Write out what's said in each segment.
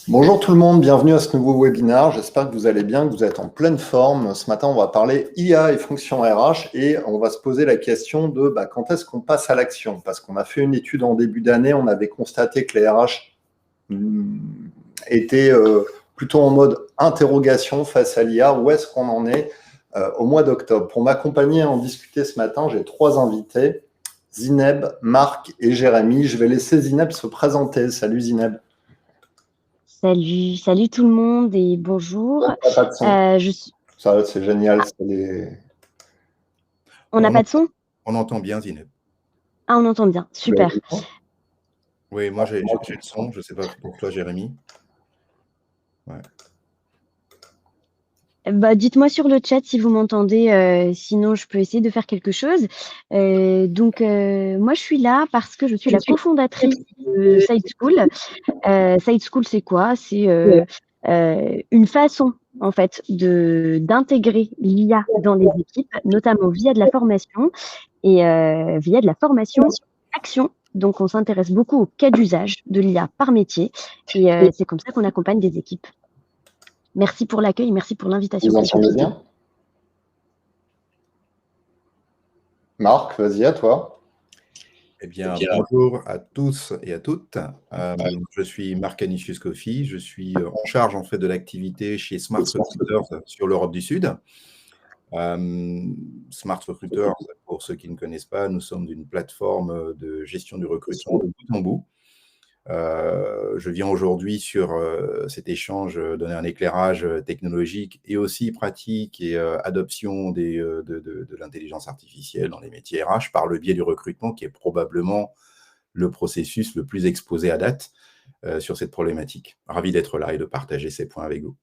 Bonjour tout le monde, bienvenue à ce nouveau webinaire. J'espère que vous allez bien, que vous êtes en pleine forme. Ce matin, on va parler IA et fonctions RH et on va se poser la question de quand est-ce qu'on passe à l'action? Parce qu'on a fait une étude en début d'année, on avait constaté que les RH étaient plutôt en mode interrogation face à l'IA. Où est-ce qu'on en est au mois d'octobre? Pour m'accompagner et en discuter ce matin, j'ai trois invités, Zineb, Marc et Jérémy. Je vais laisser Zineb se présenter. Salut Zineb. Salut tout le monde et bonjour. Pas de son. Je suis... Ça, c'est génial. On n'a pas de son? On entend bien, Zineb. Ah, on entend bien, super. Oui, moi j'ai le son, je ne sais pas pour toi, Jérémy. Ouais. Dites-moi sur le chat si vous m'entendez, sinon je peux essayer de faire quelque chose. Moi je suis là parce que je suis la cofondatrice de Side School. Side School, c'est quoi? C'est une façon en fait d'intégrer l'IA dans les équipes, notamment via de la formation et via de la formation action. Donc, on s'intéresse beaucoup au cas d'usage de l'IA par métier et c'est comme ça qu'on accompagne des équipes. Merci pour l'accueil, merci pour l'invitation. Vous entendez bien? Marc, vas-y, à toi. Eh bien, bonjour à tous et à toutes. Je suis Marc Canisius-Coffy. Je suis en charge en fait de l'activité chez Smart Recruiters sur l'Europe du Sud. Smart Recruiters, pour ceux qui ne connaissent pas, nous sommes une plateforme de gestion du recrutement de bout en bout. Je viens aujourd'hui sur cet échange donner un éclairage technologique et aussi pratique et adoption de l'intelligence artificielle dans les métiers RH par le biais du recrutement, qui est probablement le processus le plus exposé à date sur cette problématique. Ravi d'être là et de partager ces points avec vous.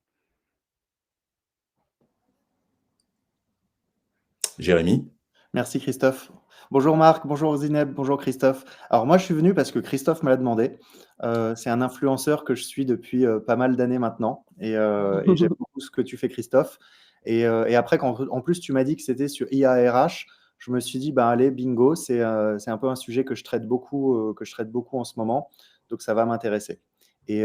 Jérémy. Merci Christophe. Bonjour Marc, bonjour Zineb, bonjour Christophe. Alors moi je suis venu parce que Christophe me l'a demandé. C'est un influenceur que je suis depuis pas mal d'années maintenant et j'aime beaucoup ce que tu fais Christophe. Et après quand en plus tu m'as dit que c'était sur IARH, je me suis dit allez bingo, c'est un peu un sujet que je traite beaucoup en ce moment, donc ça va m'intéresser. Et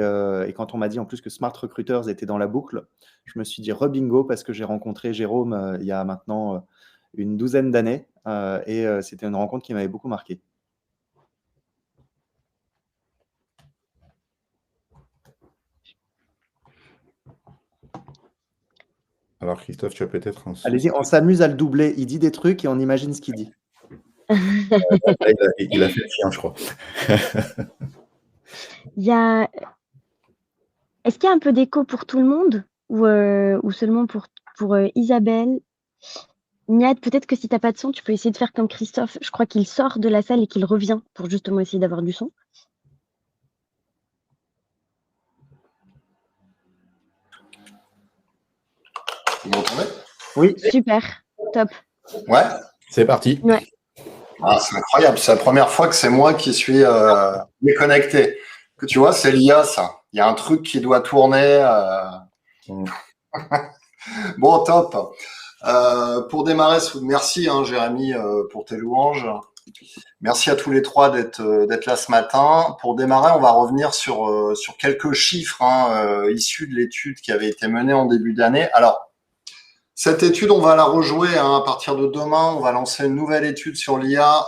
quand on m'a dit en plus que Smart Recruiters était dans la boucle, je me suis dit re-bingo parce que j'ai rencontré Jérôme il y a maintenant une douzaine d'années et c'était une rencontre qui m'avait beaucoup marqué. Alors Christophe, tu as peut-être un... Allez-y, on s'amuse à le doubler. Il dit des trucs et on imagine ce qu'il dit. Il a fait le chien, je crois. Est-ce qu'il y a un peu d'écho pour tout le monde ou seulement pour Isabelle? Niad, peut-être que si tu n'as pas de son, tu peux essayer de faire comme Christophe. Je crois qu'il sort de la salle et qu'il revient pour justement essayer d'avoir du son. Vous m'entendez? Oui. Super, top. Ouais. C'est parti. Ouais. Ah, c'est incroyable, c'est la première fois que c'est moi qui suis déconnecté. Que tu vois, c'est l'IA, ça. Il y a un truc qui doit tourner. Bon, top. Pour démarrer, merci Jérémy pour tes louanges. Merci à tous les trois d'être là ce matin. Pour démarrer, on va revenir sur quelques chiffres issus de l'étude qui avait été menée en début d'année. Alors, cette étude, on va la rejouer à partir de demain. On va lancer une nouvelle étude sur l'IA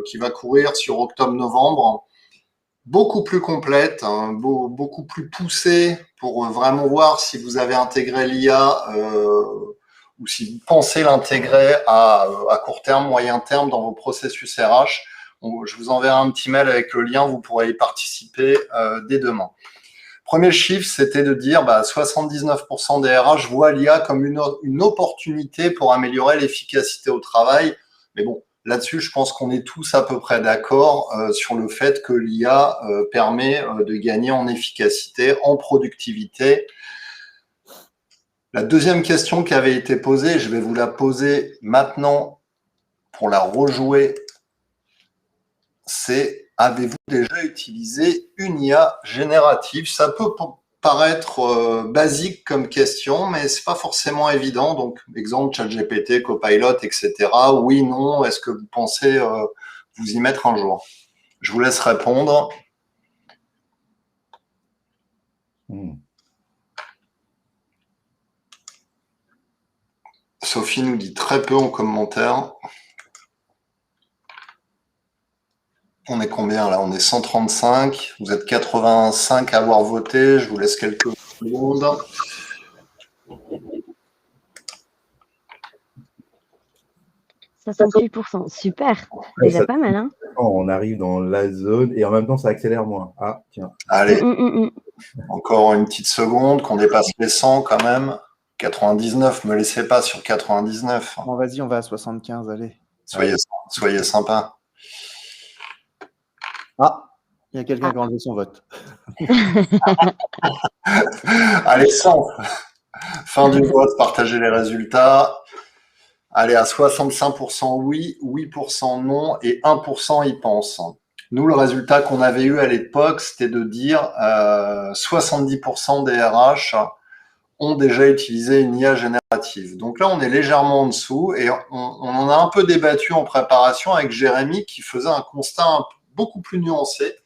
qui va courir sur octobre-novembre. Beaucoup plus complète, beaucoup plus poussée pour vraiment voir si vous avez intégré l'IA ou si vous pensez l'intégrer à court terme, moyen terme dans vos processus RH. Je vous enverrai un petit mail avec le lien, vous pourrez y participer dès demain. Premier chiffre, c'était de dire 79% des RH voient l'IA comme une opportunité pour améliorer l'efficacité au travail. Mais bon, là-dessus, je pense qu'on est tous à peu près d'accord sur le fait que l'IA permet de gagner en efficacité, en productivité. La deuxième question qui avait été posée, je vais vous la poser maintenant pour la rejouer, c'est: avez-vous déjà utilisé une IA générative? Ça peut paraître basique comme question, mais c'est pas forcément évident. Donc, exemple, ChatGPT, Copilot, etc. Oui, non, est-ce que vous pensez vous y mettre un jour? Je vous laisse répondre. Sophie nous dit très peu en commentaire. On est combien là? On est 135. Vous êtes 85 à avoir voté. Je vous laisse quelques secondes. Ça, 68%. Super. Déjà pas mal, hein? On arrive dans la zone et en même temps, ça accélère moins. Ah, tiens. Allez, encore une petite seconde, qu'on dépasse les 100 quand même. 99, me laissez pas sur 99. Bon, vas-y, on va à 75, allez. Soyez sympa. Ah, il y a quelqu'un qui a enlevé son vote. Allez, 100. Fin du vote, partagez les résultats. Allez, à 65% oui, 8% non et 1% y pense. Nous, le résultat qu'on avait eu à l'époque, c'était de dire 70% des RH ont déjà utilisé une IA générative. Donc là, on est légèrement en dessous et on en a un peu débattu en préparation avec Jérémy qui faisait un constat beaucoup plus nuancé.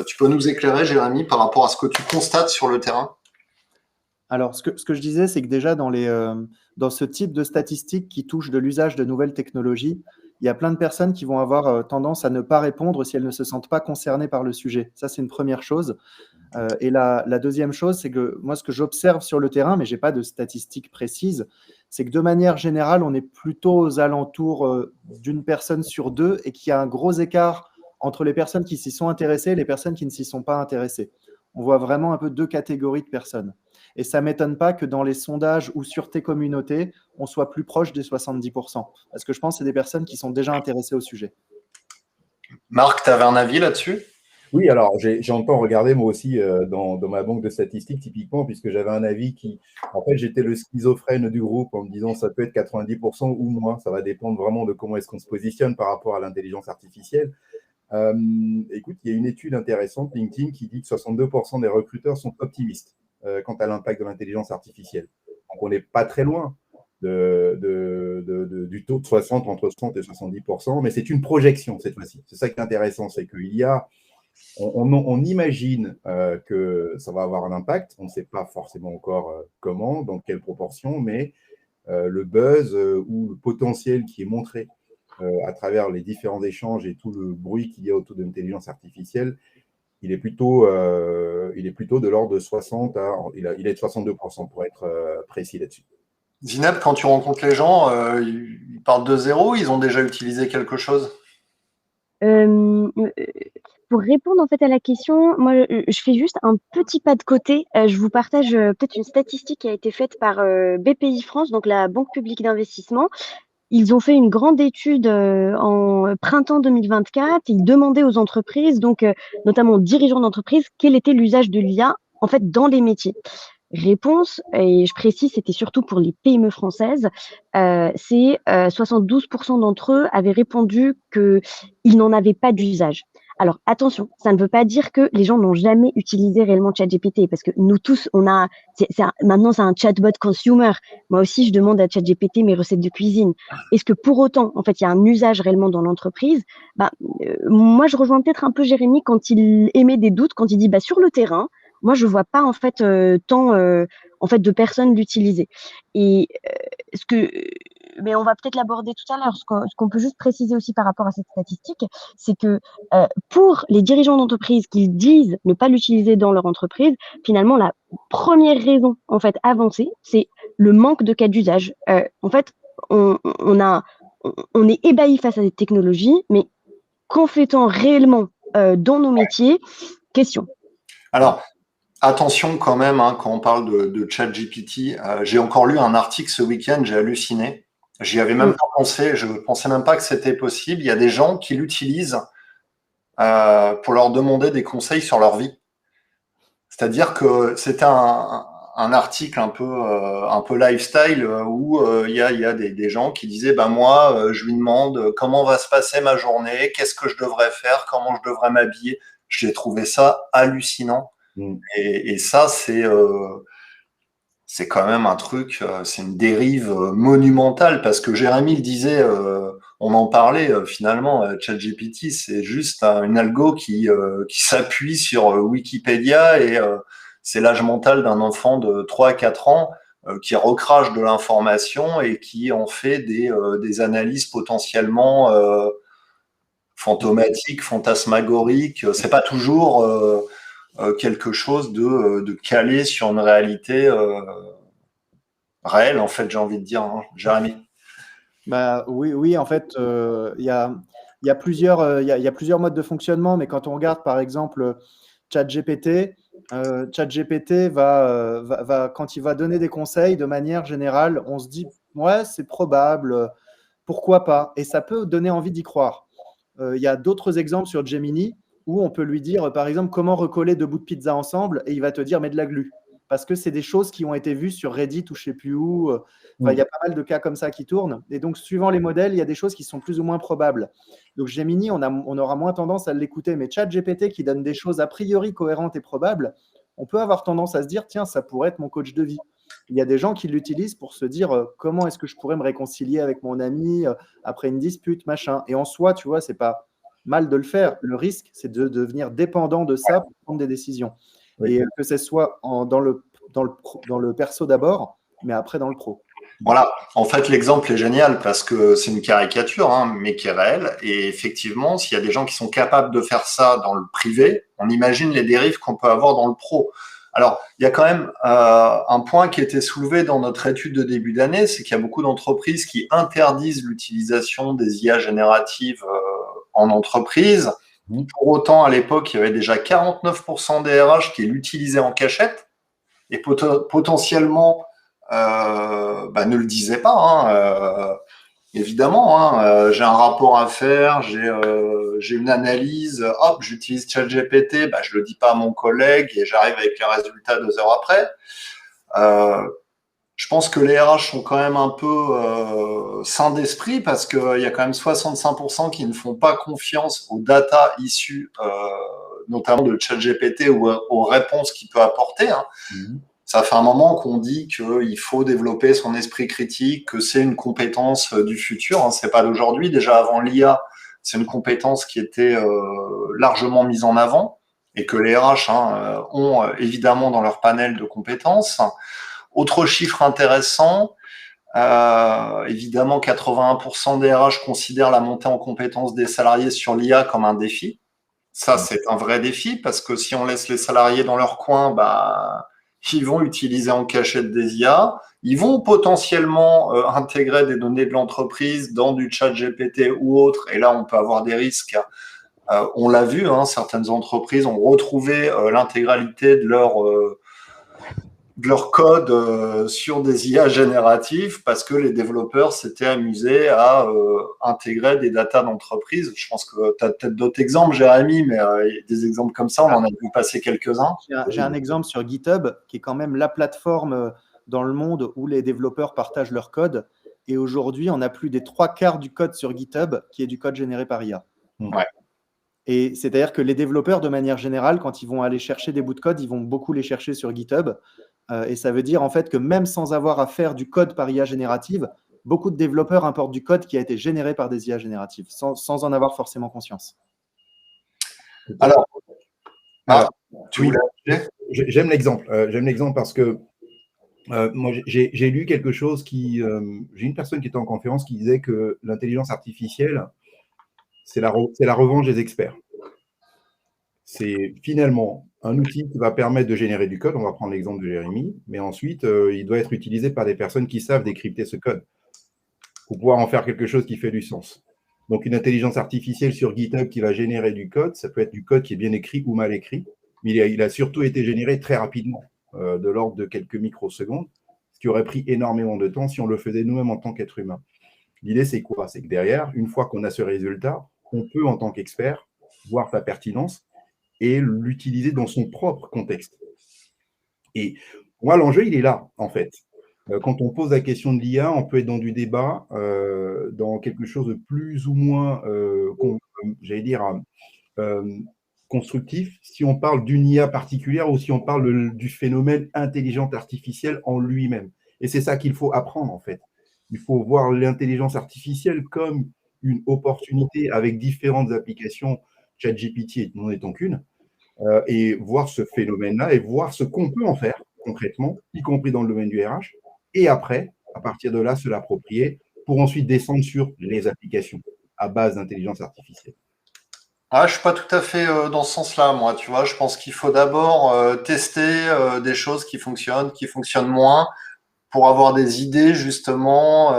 Tu peux nous éclairer, Jérémy, par rapport à ce que tu constates sur le terrain? Alors, ce que je disais, c'est que déjà dans ce type de statistiques qui touchent de l'usage de nouvelles technologies, il y a plein de personnes qui vont avoir tendance à ne pas répondre si elles ne se sentent pas concernées par le sujet. Ça, c'est une première chose. Et la deuxième chose, c'est que moi, ce que j'observe sur le terrain, mais je n'ai pas de statistiques précises, c'est que de manière générale, on est plutôt aux alentours d'une personne sur deux et qu'il y a un gros écart entre les personnes qui s'y sont intéressées et les personnes qui ne s'y sont pas intéressées. On voit vraiment un peu deux catégories de personnes. Et ça ne m'étonne pas que dans les sondages ou sur tes communautés, on soit plus proche des 70%. Parce que je pense que c'est des personnes qui sont déjà intéressées au sujet. Marc, tu avais un avis là-dessus? Oui, alors j'ai encore regardé moi aussi dans ma banque de statistiques typiquement, puisque j'avais un avis qui, en fait, j'étais le schizophrène du groupe en me disant ça peut être 90% ou moins, ça va dépendre vraiment de comment est-ce qu'on se positionne par rapport à l'intelligence artificielle. Écoute, il y a une étude intéressante, LinkedIn, qui dit que 62% des recruteurs sont optimistes quant à l'impact de l'intelligence artificielle. Donc on n'est pas très loin du taux de 60, entre 60 et 70%, mais c'est une projection cette fois-ci. C'est ça qui est intéressant, c'est qu'il y a on imagine que ça va avoir un impact. On ne sait pas forcément encore comment, dans quelle proportion, mais le buzz ou le potentiel qui est montré à travers les différents échanges et tout le bruit qu'il y a autour de l'intelligence artificielle, il est plutôt de l'ordre de 60 il est de 62% pour être précis là-dessus. Zineb, quand tu rencontres les gens, ils partent de zéro, ils ont déjà utilisé quelque chose? Pour répondre en fait à la question, moi je fais juste un petit pas de côté. Je vous partage peut-être une statistique qui a été faite par BPI France, donc la Banque publique d'investissement. Ils ont fait une grande étude en printemps 2024. Ils demandaient aux entreprises, donc notamment aux dirigeants d'entreprises, quel était l'usage de l'IA en fait dans les métiers. Réponse, et je précise, c'était surtout pour les PME françaises, c'est 72% d'entre eux avaient répondu qu'ils n'en avaient pas d'usage. Alors attention, ça ne veut pas dire que les gens n'ont jamais utilisé réellement ChatGPT, parce que nous tous, maintenant c'est un chatbot consumer. Moi aussi, je demande à ChatGPT mes recettes de cuisine. Est-ce que pour autant, en fait, il y a un usage réellement dans l'entreprise? Moi, je rejoins peut-être un peu Jérémy quand il émet des doutes, quand il dit sur le terrain, moi, je vois pas en fait tant en fait de personnes l'utiliser. Et mais on va peut-être l'aborder tout à l'heure. Ce qu'on peut juste préciser aussi par rapport à cette statistique, c'est que pour les dirigeants d'entreprise qui disent ne pas l'utiliser dans leur entreprise, finalement, la première raison en fait avancée, c'est le manque de cas d'usage. En fait, on est ébahi face à cette technologie, mais qu'en fait-on réellement dans nos métiers? Question. Alors, attention quand même, quand on parle de ChatGPT, j'ai encore lu un article ce week-end, j'ai halluciné. J'y avais même pas pensé, je ne pensais même pas que c'était possible. Il y a des gens qui l'utilisent pour leur demander des conseils sur leur vie. C'est-à-dire que c'était un article un peu lifestyle où il y a des gens qui disaient moi, je lui demande comment va se passer ma journée, qu'est-ce que je devrais faire, comment je devrais m'habiller. J'ai trouvé ça hallucinant. Et ça, c'est quand même un truc, c'est une dérive monumentale parce que Jérémy le disait, on en parlait finalement, ChatGPT, c'est juste une algo qui s'appuie sur Wikipédia et c'est l'âge mental d'un enfant de 3 à 4 ans qui recrache de l'information et qui en fait des analyses potentiellement fantomatiques, fantasmagoriques. C'est pas toujours quelque chose de calé sur une réalité réelle, en fait, j'ai envie de dire, hein. Jérémy. Bah, oui, en fait, il y a plusieurs modes de fonctionnement, mais quand on regarde par exemple ChatGPT, ChatGPT quand il va donner des conseils, de manière générale, on se dit, ouais, c'est probable, pourquoi pas? Et ça peut donner envie d'y croire. Il y a d'autres exemples sur Gemini où on peut lui dire, par exemple, comment recoller 2 bouts de pizza ensemble, et il va te dire, mets de la glu. Parce que c'est des choses qui ont été vues sur Reddit ou je ne sais plus où. Enfin, il y a pas mal de cas comme ça qui tournent. Et donc, suivant les modèles, il y a des choses qui sont plus ou moins probables. Donc, Gemini, on aura moins tendance à l'écouter. Mais ChatGPT, qui donne des choses a priori cohérentes et probables, on peut avoir tendance à se dire, tiens, ça pourrait être mon coach de vie. Il y a des gens qui l'utilisent pour se dire, comment est-ce que je pourrais me réconcilier avec mon ami après une dispute, machin. Et en soi, tu vois, c'est pas mal de le faire. Le risque, c'est de devenir dépendant de ça pour prendre des décisions. Oui. Et que ce soit dans le perso d'abord, mais après dans le pro. Voilà, en fait, l'exemple est génial parce que c'est une caricature, hein, mais qui est réelle. Et effectivement, s'il y a des gens qui sont capables de faire ça dans le privé, on imagine les dérives qu'on peut avoir dans le pro. Alors, il y a quand même un point qui a été soulevé dans notre étude de début d'année, c'est qu'il y a beaucoup d'entreprises qui interdisent l'utilisation des IA génératives en entreprise. Pour autant, à l'époque, il y avait déjà 49% des RH qui l'utilisaient en cachette et potentiellement ne le disaient pas. Hein, évidemment, hein, j'ai un rapport à faire, j'ai une analyse, hop, j'utilise ChatGPT, je le dis pas à mon collègue et j'arrive avec les résultats 2 heures après. Je pense que les RH sont quand même un peu sains d'esprit parce qu'il y a quand même 65% qui ne font pas confiance aux data issues, notamment de ChatGPT ou aux réponses qu'il peut apporter. Hein. Ça fait un moment qu'on dit qu'il faut développer son esprit critique, que c'est une compétence du futur. Hein. C'est pas d'aujourd'hui. Déjà avant l'IA, c'est une compétence qui était largement mise en avant et que les RH ont évidemment dans leur panel de compétences. Autre chiffre intéressant, évidemment 81% des RH considèrent la montée en compétences des salariés sur l'IA comme un défi. Ça, c'est un vrai défi parce que si on laisse les salariés dans leur coin, ils vont utiliser en cachette des IA, ils vont potentiellement intégrer des données de l'entreprise dans du chat GPT ou autre, et là on peut avoir des risques. On l'a vu, hein, certaines entreprises ont retrouvé l'intégralité de leur code sur des IA génératives parce que les développeurs s'étaient amusés à intégrer des datas d'entreprise. Je pense que tu as peut-être d'autres exemples, Jérémy, mais des exemples comme ça, on en a vu passer quelques-uns. J'ai un exemple sur GitHub, qui est quand même la plateforme dans le monde où les développeurs partagent leur code. Et aujourd'hui, on a plus des 3/4 du code sur GitHub qui est du code généré par IA. Ouais. Et c'est-à-dire que les développeurs, de manière générale, quand ils vont aller chercher des bouts de code, ils vont beaucoup les chercher sur GitHub. Et ça veut dire en fait que même sans avoir à faire du code par IA générative, beaucoup de développeurs importent du code qui a été généré par des IA génératives, sans en avoir forcément conscience. Alors, tu voulais... J'aime l'exemple. J'aime l'exemple parce que moi, j'ai lu quelque chose qui... j'ai une personne qui était en conférence qui disait que l'intelligence artificielle, c'est la revanche des experts. C'est finalement un outil qui va permettre de générer du code. On va prendre l'exemple de Jérémy, mais ensuite, il doit être utilisé par des personnes qui savent décrypter ce code pour pouvoir en faire quelque chose qui fait du sens. Donc, une intelligence artificielle sur GitHub qui va générer du code, ça peut être du code qui est bien écrit ou mal écrit, mais il a surtout été généré très rapidement, de l'ordre de quelques microsecondes, ce qui aurait pris énormément de temps si on le faisait nous-mêmes en tant qu'être humain. L'idée, c'est quoi? C'est que derrière, une fois qu'on a ce résultat, on peut, en tant qu'expert, voir sa pertinence et l'utiliser dans son propre contexte. Et moi, l'enjeu, il est là, en fait. Quand on pose la question de l'IA, on peut être dans du débat, dans quelque chose de plus ou moins, j'allais dire, constructif, si on parle d'une IA particulière ou si on parle du phénomène intelligence artificielle en lui-même. Et c'est ça qu'il faut apprendre, en fait. Il faut voir l'intelligence artificielle comme une opportunité avec différentes applications, ChatGPT n'en étant qu'une, et voir ce phénomène-là et voir ce qu'on peut en faire concrètement, y compris dans le domaine du RH. Et après, à partir de là, se l'approprier pour ensuite descendre sur les applications à base d'intelligence artificielle. Ah, je suis pas tout à fait dans ce sens-là, moi. Tu vois, je pense qu'il faut d'abord tester des choses qui fonctionnent moins, pour avoir des idées justement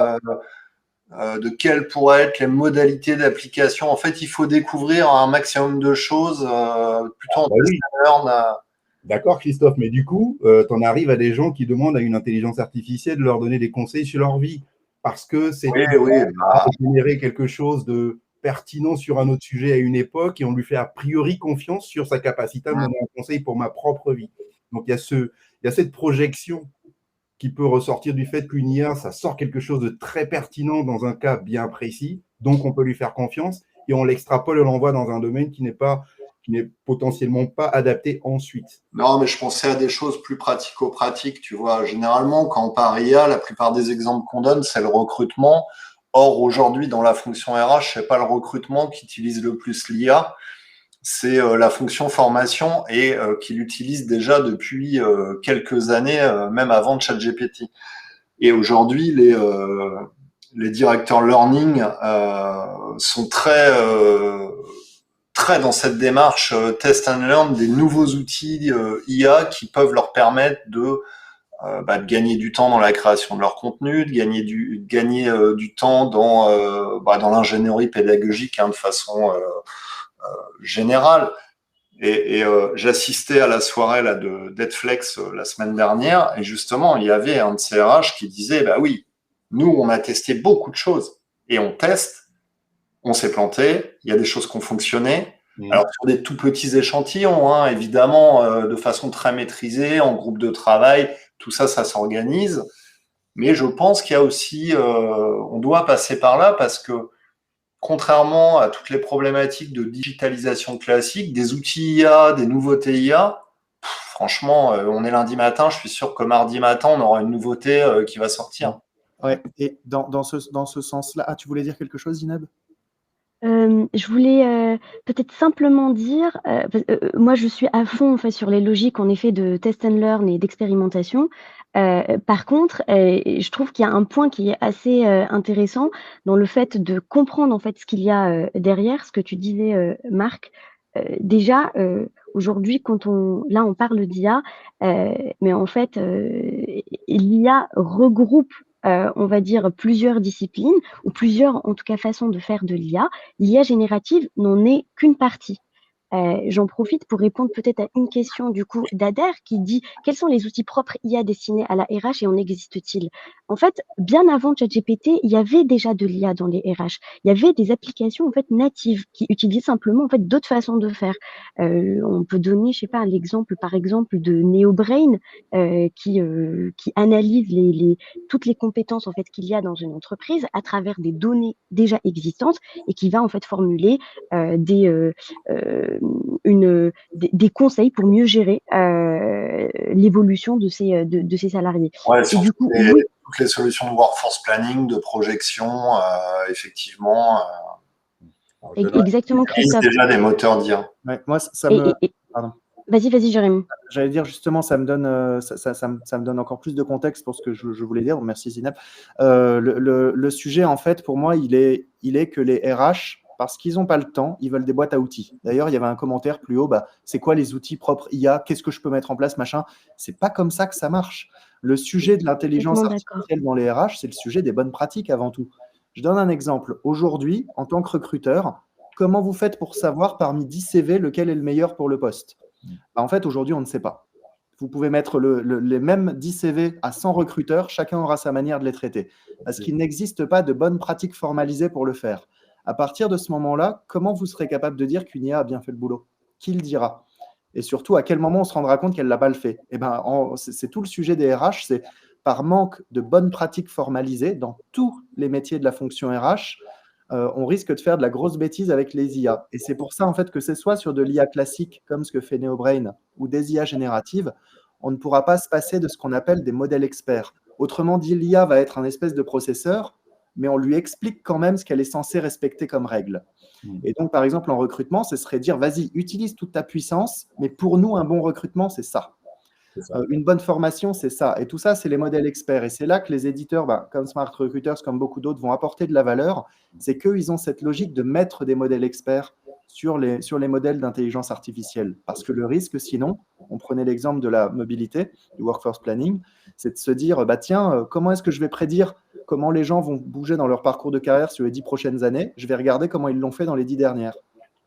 de quelles pourraient être les modalités d'application. En fait, il faut découvrir un maximum de choses plutôt en test and learn. D'accord, Christophe, mais du coup, tu en arrives à des gens qui demandent à une intelligence artificielle de leur donner des conseils sur leur vie parce que c'est générer quelque chose de pertinent sur un autre sujet à une époque et on lui fait a priori confiance sur sa capacité à me donner un conseil pour ma propre vie. Donc, il y a cette projection qui peut ressortir du fait qu'une IA, ça sort quelque chose de très pertinent dans un cas bien précis, donc on peut lui faire confiance et on l'extrapole et on l'envoie dans un domaine qui n'est potentiellement pas adapté ensuite. Non, mais je pensais à des choses plus pratico-pratiques, tu vois. Généralement, quand on parle IA, la plupart des exemples qu'on donne, c'est le recrutement. Or, aujourd'hui, dans la fonction RH, c'est pas le recrutement qui utilise le plus l'IA, c'est la fonction formation et qu'il utilise déjà depuis quelques années, même avant ChatGPT. Et aujourd'hui, les directeurs learning sont très dans cette démarche test and learn des nouveaux outils IA qui peuvent leur permettre de gagner du temps dans la création de leur contenu, de gagner du temps dans l'ingénierie pédagogique de façon générale. Et j'assistais à la soirée là de Netflix la semaine dernière et justement il y avait un de ces RH qui disait bah oui, nous on a testé beaucoup de choses et on teste, on s'est planté, il y a des choses qui ont fonctionné. Alors sur des tout petits échantillons, évidemment, de façon très maîtrisée, en groupe de travail, tout ça, ça s'organise. Mais je pense qu'il y a aussi, on doit passer par là parce que contrairement à toutes les problématiques de digitalisation classique, des outils IA, des nouveautés IA, franchement, on est lundi matin, je suis sûr que mardi matin, on aura une nouveauté qui va sortir. Ouais, et dans ce sens-là, tu voulais dire quelque chose, Zineb ? Je voulais peut-être simplement dire, moi je suis à fond en fait sur les logiques en effet de test and learn et d'expérimentation. Par contre, je trouve qu'il y a un point qui est assez intéressant dans le fait de comprendre en fait ce qu'il y a derrière, ce que tu disais Marc. Déjà, aujourd'hui, là on parle d'IA, mais en fait, l'IA regroupe on va dire plusieurs disciplines ou plusieurs en tout cas façons de faire de l'IA. L'IA générative n'en est qu'une partie. J'en profite pour répondre peut-être à une question du coup d'Ader qui dit quels sont les outils propres IA destinés à la RH et en existe-t-il? En fait, bien avant ChatGPT, il y avait déjà de l'IA dans les RH. Il y avait des applications en fait natives qui utilisaient simplement en fait d'autres façons de faire. On peut donner, je sais pas, l'exemple par exemple de NeoBrain qui analyse toutes les compétences en fait qu'il y a dans une entreprise à travers des données déjà existantes et qui va en fait formuler des conseils pour mieux gérer l'évolution de ses salariés. Ouais, et du coup, toutes les solutions de workforce planning, de projection, effectivement. Exactement, Christophe. Déjà des moteurs d'IA. Ouais, moi, ça me... Pardon. Vas-y, Jérémy. J'allais dire justement, ça me donne encore plus de contexte pour ce que je voulais dire. Merci Zineb. Le sujet, en fait, pour moi, il est que les RH, parce qu'ils n'ont pas le temps, ils veulent des boîtes à outils. D'ailleurs, il y avait un commentaire plus haut, c'est quoi les outils propres IA? Qu'est-ce que je peux mettre en place, machin? C'est pas comme ça que ça marche. Le sujet de l'intelligence artificielle dans les RH, c'est le sujet des bonnes pratiques avant tout. Je donne un exemple. Aujourd'hui, en tant que recruteur, comment vous faites pour savoir parmi 10 CV lequel est le meilleur pour le poste? En fait, aujourd'hui, on ne sait pas. Vous pouvez mettre les mêmes 10 CV à 100 recruteurs, chacun aura sa manière de les traiter. Parce qu'il n'existe pas de bonnes pratiques formalisées pour le faire. À partir de ce moment-là, comment vous serez capable de dire qu'une IA a bien fait le boulot? Qui le dira? Et surtout, à quel moment on se rendra compte qu'elle ne l'a pas le fait? C'est tout le sujet des RH, c'est par manque de bonnes pratiques formalisées dans tous les métiers de la fonction RH, on risque de faire de la grosse bêtise avec les IA. Et c'est pour ça, en fait, que c'est soit sur de l'IA classique, comme ce que fait NeoBrain, ou des IA génératives, on ne pourra pas se passer de ce qu'on appelle des modèles experts. Autrement dit, l'IA va être un espèce de processeur, mais on lui explique quand même ce qu'elle est censée respecter comme règle. Et donc, par exemple, en recrutement, ce serait dire, vas-y, utilise toute ta puissance, mais pour nous, un bon recrutement, c'est ça. Une bonne formation, c'est ça. Et tout ça, c'est les modèles experts. Et c'est là que les éditeurs, comme Smart Recruiters, comme beaucoup d'autres, vont apporter de la valeur. C'est qu'ils ont cette logique de mettre des modèles experts sur les modèles d'intelligence artificielle. Parce que le risque, sinon, on prenait l'exemple de la mobilité, du workforce planning, c'est de se dire, tiens, comment est-ce que je vais prédire comment les gens vont bouger dans leur parcours de carrière sur les 10 prochaines années? Je vais regarder comment ils l'ont fait dans les 10 dernières.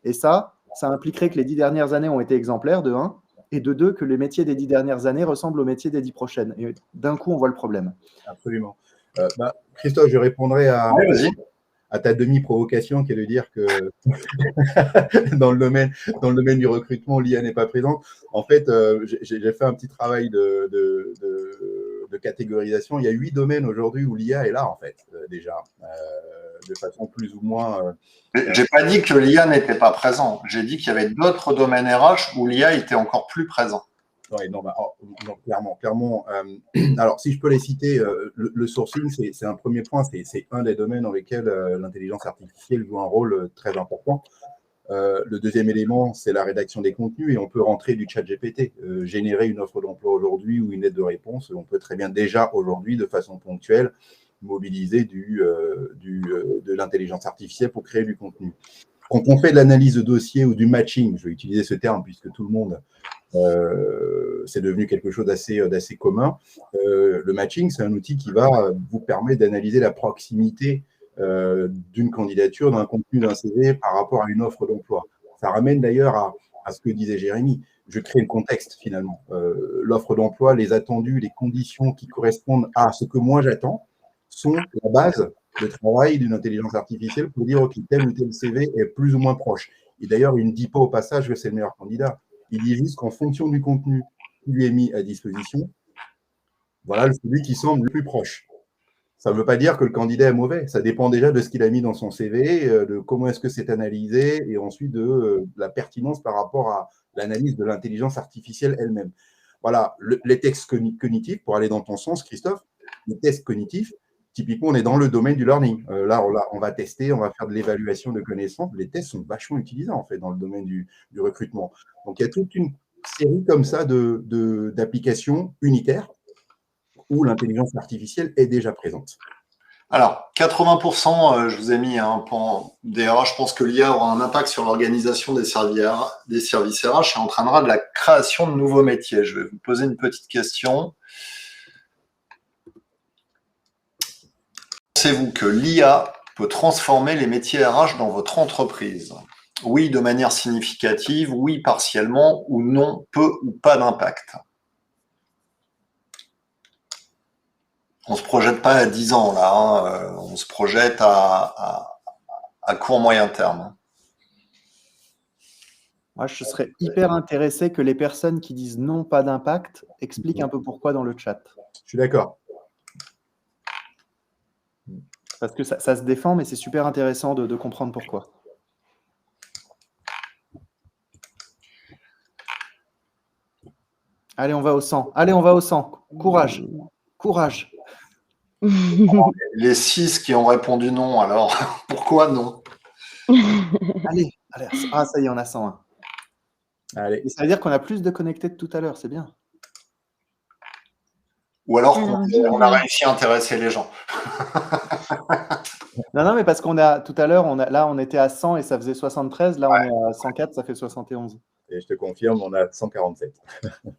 Et ça impliquerait que les 10 dernières années ont été exemplaires, de 1, et de 2, que les métiers des 10 dernières années ressemblent aux métiers des 10 prochaines. Et d'un coup, on voit le problème. Absolument. Christophe, je répondrai à ta demi-provocation qui est de dire que dans le domaine du recrutement, l'IA n'est pas présente. En fait, j'ai fait un petit travail de catégorisation. Il y a 8 domaines aujourd'hui où l'IA est là, en fait, déjà, de façon plus ou moins… J'ai pas dit que l'IA n'était pas présent. J'ai dit qu'il y avait d'autres domaines RH où l'IA était encore plus présent. Oui, non, clairement. Alors, si je peux les citer, le sourcing, c'est un premier point. C'est un des domaines dans lesquels l'intelligence artificielle joue un rôle très important. Le deuxième élément, c'est la rédaction des contenus et on peut rentrer du chat GPT. Générer une offre d'emploi aujourd'hui ou une lettre de réponse, on peut très bien déjà aujourd'hui, de façon ponctuelle, mobiliser de l'intelligence artificielle pour créer du contenu. Quand on fait de l'analyse de dossier ou du matching, je vais utiliser ce terme puisque tout le monde, c'est devenu quelque chose d'assez commun. Le matching, c'est un outil qui va vous permettre d'analyser la proximité d'une candidature, d'un contenu d'un CV par rapport à une offre d'emploi. Ça ramène d'ailleurs à ce que disait Jérémy. Je crée le contexte finalement. L'offre d'emploi, les attendus, les conditions qui correspondent à ce que moi j'attends sont la base de travail d'une intelligence artificielle pour dire ok, tel ou tel CV est plus ou moins proche. Et d'ailleurs, il ne dit pas au passage que c'est le meilleur candidat. Il dit juste qu'en fonction du contenu qui lui est mis à disposition, voilà celui qui semble le plus proche. Ça ne veut pas dire que le candidat est mauvais. Ça dépend déjà de ce qu'il a mis dans son CV, de comment est-ce que c'est analysé et ensuite de la pertinence par rapport à l'analyse de l'intelligence artificielle elle-même. Voilà, les tests cognitifs, pour aller dans ton sens, Christophe, les tests cognitifs, typiquement, on est dans le domaine du learning. Là, on va tester, on va faire de l'évaluation de connaissances. Les tests sont vachement utilisés, en fait, dans le domaine du recrutement. Donc, il y a toute une série comme ça d'applications unitaires où l'intelligence artificielle est déjà présente. Alors, 80%, je vous ai mis des RH, je pense que l'IA aura un impact sur l'organisation des services RH et entraînera de la création de nouveaux métiers. Je vais vous poser une petite question. Pensez-vous que l'IA peut transformer les métiers RH dans votre entreprise? Oui, de manière significative, oui, partiellement, ou non, peu ou pas d'impact. On ne se projette pas à 10 ans, là. On se projette à court moyen terme. Moi, je serais hyper intéressé que les personnes qui disent non, pas d'impact, expliquent un peu pourquoi dans le chat. Je suis d'accord. Parce que ça se défend, mais c'est super intéressant de comprendre pourquoi. Allez, on va au 100. Allez, on va au 100. Courage. Courage. Les 6 qui ont répondu non, alors pourquoi non? Allez. Ah, ça y est, on a 101. Allez. Et ça veut dire qu'on a plus de connectés de tout à l'heure, c'est bien. Ou alors on a réussi à intéresser les gens. Non, mais parce qu'on a tout à l'heure, on était à 100 et ça faisait 73. Là, on est à 104, ça fait 71. Et je te confirme, on a 147.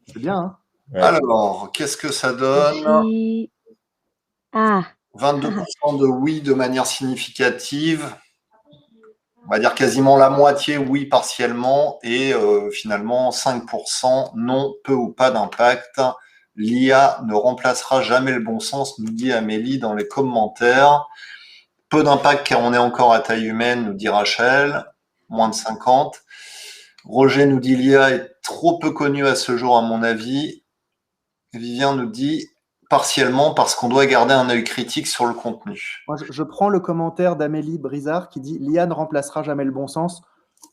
C'est bien, hein? Ouais. Alors, qu'est-ce que ça donne? 22% de oui de manière significative. On va dire quasiment la moitié oui partiellement et finalement 5% non, peu ou pas d'impact. L'IA ne remplacera jamais le bon sens, nous dit Amélie dans les commentaires. Peu d'impact car on est encore à taille humaine, nous dit Rachel, moins de 50. Roger nous dit l'IA est trop peu connue à ce jour à mon avis. Vivien nous dit partiellement parce qu'on doit garder un œil critique sur le contenu. Moi, je prends le commentaire d'Amélie Brizard qui dit « L'IA ne remplacera jamais le bon sens ».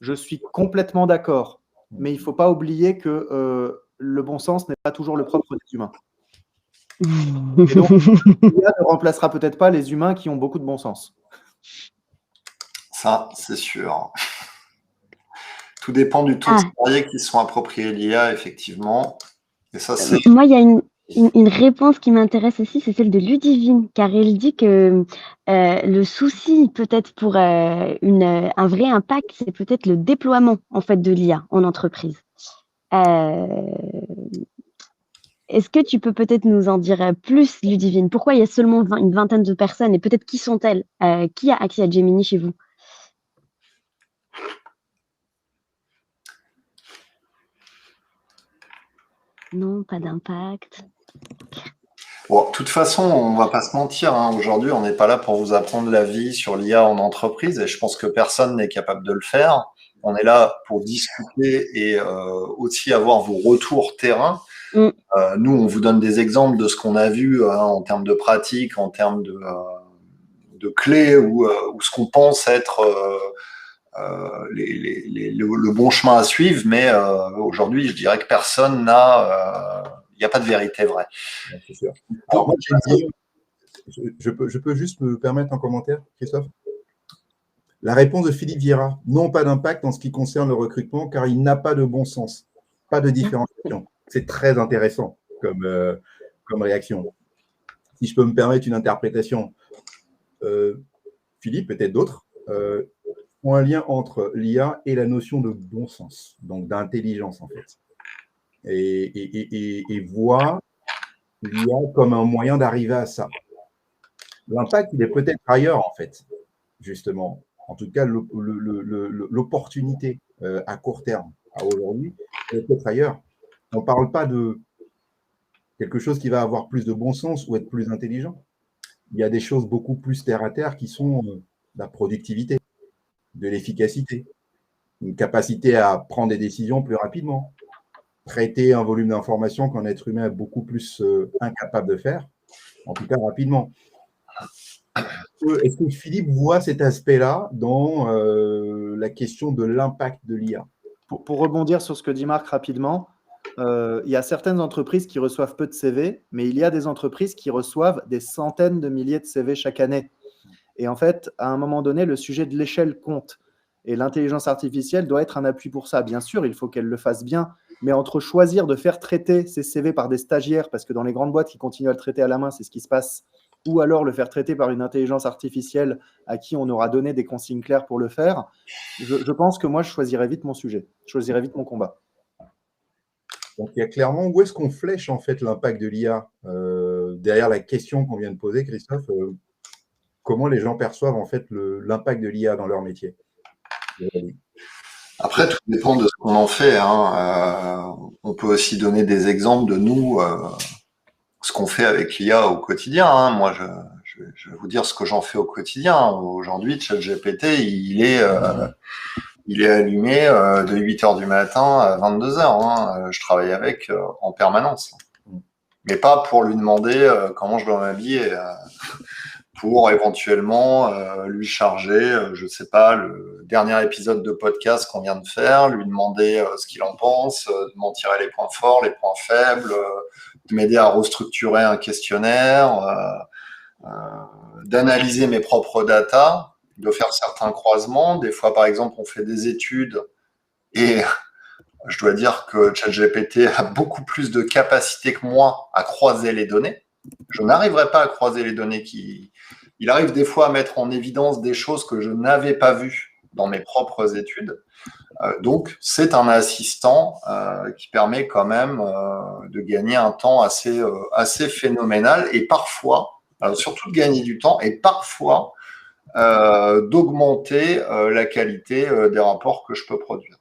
Je suis complètement d'accord, mais il ne faut pas oublier que le bon sens n'est pas toujours le propre des humains. Et donc, l'IA ne remplacera peut-être pas les humains qui ont beaucoup de bon sens. Ça, c'est sûr. Tout dépend du taux de salariés qui sont appropriés l'IA, effectivement. Et ça, c'est... Moi, il y a une réponse qui m'intéresse aussi, c'est celle de Ludivine, car elle dit que le souci peut-être pour un vrai impact, c'est peut-être le déploiement en fait de l'IA en entreprise. Est-ce que tu peux peut-être nous en dire plus, Ludivine? Pourquoi il y a seulement une vingtaine de personnes et peut-être qui sont-elles? Qui a accès à Gemini chez vous? Non, pas d'impact. Bon, de toute façon, on va pas se mentir, hein. Aujourd'hui, on n'est pas là pour vous apprendre la vie sur l'IA en entreprise et je pense que personne n'est capable de le faire. On est là pour discuter et aussi avoir vos retours terrain. Nous, on vous donne des exemples de ce qu'on a vu en termes de pratique, en termes de clés ou ce qu'on pense être le bon chemin à suivre. Mais aujourd'hui, je dirais que personne n'a... Il n'y a pas de vérité vraie. C'est sûr. Alors, moi, je peux juste me permettre un commentaire, Christophe? La réponse de Philippe Vieira, non, pas d'impact en ce qui concerne le recrutement, car il n'a pas de bon sens, pas de différenciation. C'est très intéressant comme réaction. Si je peux me permettre une interprétation, Philippe, peut-être d'autres, ont un lien entre l'IA et la notion de bon sens, donc d'intelligence en fait. Et voit l'IA comme un moyen d'arriver à ça. L'impact, il est peut-être ailleurs, en fait, justement. En tout cas, l'opportunité à court terme, à aujourd'hui, est peut-être ailleurs. On ne parle pas de quelque chose qui va avoir plus de bon sens ou être plus intelligent. Il y a des choses beaucoup plus terre à terre qui sont la productivité, de l'efficacité, une capacité à prendre des décisions plus rapidement, traiter un volume d'informations qu'un être humain est beaucoup plus incapable de faire, en tout cas rapidement. Est-ce que Philippe voit cet aspect-là dans la question de l'impact de l'IA? Pour rebondir sur ce que dit Marc rapidement, il y a certaines entreprises qui reçoivent peu de CV, mais il y a des entreprises qui reçoivent des centaines de milliers de CV chaque année. Et en fait, à un moment donné, le sujet de l'échelle compte. Et l'intelligence artificielle doit être un appui pour ça. Bien sûr, il faut qu'elle le fasse bien, mais entre choisir de faire traiter ces CV par des stagiaires, parce que dans les grandes boîtes qui continuent à le traiter à la main, c'est ce qui se passe, ou alors le faire traiter par une intelligence artificielle à qui on aura donné des consignes claires pour le faire, je pense que moi, je choisirais vite mon sujet, je choisirais vite mon combat. Donc, il y a clairement où est-ce qu'on flèche en fait l'impact de l'IA derrière la question qu'on vient de poser, Christophe. Comment les gens perçoivent en fait l'impact de l'IA dans leur métier? Après, tout dépend de ce qu'on en fait, hein. On peut aussi donner des exemples de nous, ce qu'on fait avec l'IA au quotidien, hein. Moi, je vais vous dire ce que j'en fais au quotidien. Aujourd'hui, ChatGPT, il est allumé de 8h du matin à 22h. Hein. Je travaille avec en permanence. Mais pas pour lui demander comment je dois m'habiller. Pour éventuellement lui charger, je sais pas, le dernier épisode de podcast qu'on vient de faire, lui demander ce qu'il en pense, de m'en tirer les points forts, les points faibles, de m'aider à restructurer un questionnaire, d'analyser mes propres datas, de faire certains croisements. Des fois, par exemple, on fait des études et je dois dire que ChatGPT a beaucoup plus de capacité que moi à croiser les données. Je n'arriverai pas à croiser les données Il arrive des fois à mettre en évidence des choses que je n'avais pas vues dans mes propres études. Donc, c'est un assistant qui permet quand même de gagner un temps assez phénoménal et parfois, surtout de gagner du temps et parfois d'augmenter la qualité des rapports que je peux produire.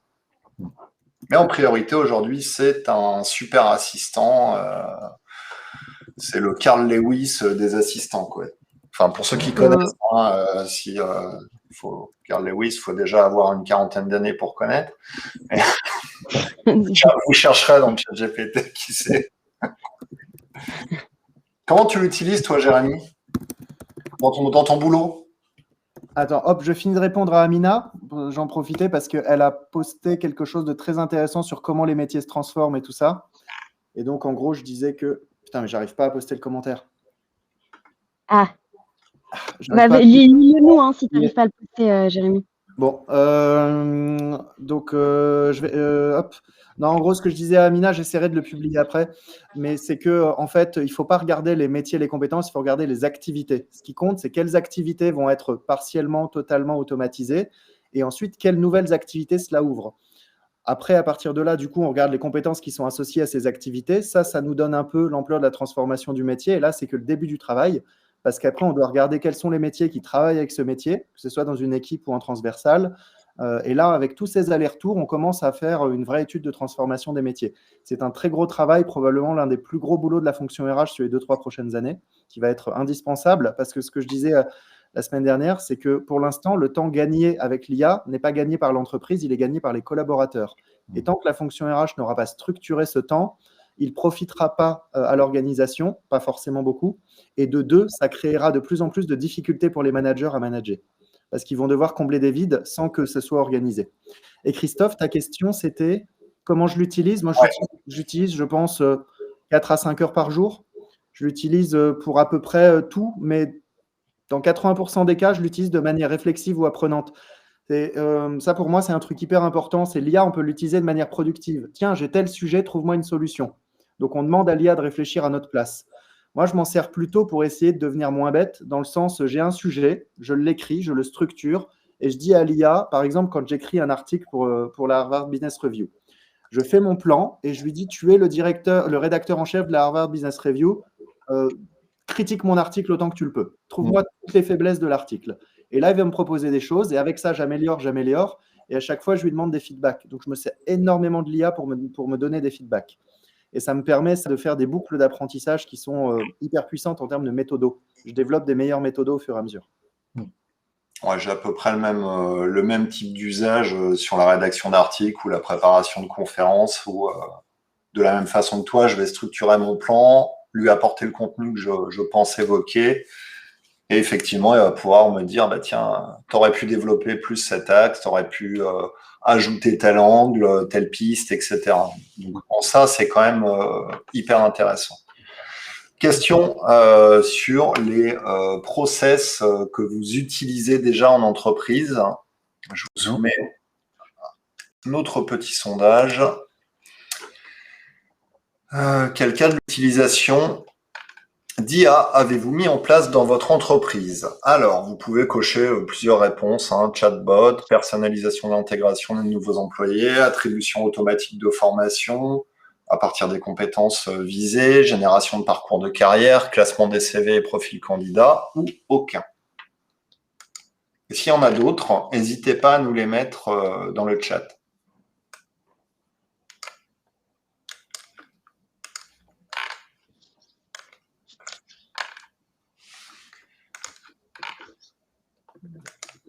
Mais en priorité, aujourd'hui, c'est un super assistant. C'est le Carl Lewis des assistants, quoi. Enfin, pour ceux qui connaissent, Carl Lewis, il faut déjà avoir une quarantaine d'années pour connaître. Vous chercherez dans le ChatGPT, qui sait. Comment tu l'utilises, toi, Jérémy, dans ton boulot? Attends, hop, je finis de répondre à Amina. J'en profitais parce qu'elle a posté quelque chose de très intéressant sur comment les métiers se transforment et tout ça. Et donc, en gros, je disais que... Putain, mais j'arrive pas à poster le commentaire. Lis-le nous, si tu n'arrives pas à le poster, Jérémy. Bon, donc je vais hop. Non, en gros, ce que je disais à Amina, j'essaierai de le publier après, mais c'est que en fait, il ne faut pas regarder les métiers, les compétences, il faut regarder les activités. Ce qui compte, c'est quelles activités vont être partiellement, totalement automatisées, et ensuite quelles nouvelles activités cela ouvre. Après, à partir de là, du coup, on regarde les compétences qui sont associées à ces activités. Ça nous donne un peu l'ampleur de la transformation du métier. Et là, c'est que le début du travail, parce qu'après, on doit regarder quels sont les métiers qui travaillent avec ce métier, que ce soit dans une équipe ou en transversal. Et là, avec tous ces allers-retours, on commence à faire une vraie étude de transformation des métiers. C'est un très gros travail, probablement l'un des plus gros boulots de la fonction RH sur les 2-3 prochaines années, qui va être indispensable, parce que ce que je disais la semaine dernière, c'est que pour l'instant, le temps gagné avec l'IA n'est pas gagné par l'entreprise, il est gagné par les collaborateurs. Et tant que la fonction RH n'aura pas structuré ce temps, il ne profitera pas à l'organisation, pas forcément beaucoup. Et de deux, ça créera de plus en plus de difficultés pour les managers à manager, parce qu'ils vont devoir combler des vides sans que ce soit organisé. Et Christophe, ta question, c'était comment je l'utilise. Moi, j'utilise, je pense, 4 à 5 heures par jour. Je l'utilise pour à peu près tout, mais dans 80% des cas, je l'utilise de manière réflexive ou apprenante. Ça, pour moi, c'est un truc hyper important. C'est l'IA, on peut l'utiliser de manière productive. Tiens, j'ai tel sujet, trouve-moi une solution. Donc, on demande à l'IA de réfléchir à notre place. Moi, je m'en sers plutôt pour essayer de devenir moins bête, dans le sens, j'ai un sujet, je l'écris, je le structure, et je dis à l'IA, par exemple, quand j'écris un article pour la Harvard Business Review, je fais mon plan et je lui dis, tu es le rédacteur en chef de la Harvard Business Review, critique mon article autant que tu le peux. Trouve-moi toutes les faiblesses de l'article. Et là, il va me proposer des choses. Et avec ça, j'améliore. Et à chaque fois, je lui demande des feedbacks. Donc, je me sers énormément de l'IA pour me donner des feedbacks. Et ça me permet de faire des boucles d'apprentissage qui sont hyper puissantes en termes de méthodos. Je développe des meilleures méthodos au fur et à mesure. Ouais, j'ai à peu près le même type d'usage sur la rédaction d'articles ou la préparation de conférences où de la même façon que toi, je vais structurer mon plan, lui apporter le contenu que je pense évoquer. Et effectivement, il va pouvoir me dire, bah tiens, t'aurais pu développer plus cet axe, t'aurais pu ajouter tel angle, telle piste, etc. Donc, en ça, c'est quand même hyper intéressant. Question sur les process que vous utilisez déjà en entreprise. Je vous soumets notre petit sondage. Quel cas de l'utilisation d'IA avez-vous mis en place dans votre entreprise? Alors, vous pouvez cocher plusieurs réponses, chatbot, personnalisation de l'intégration de nouveaux employés, attribution automatique de formation à partir des compétences visées, génération de parcours de carrière, classement des CV et profils candidats, ou aucun. Et s'il y en a d'autres, n'hésitez pas à nous les mettre dans le chat.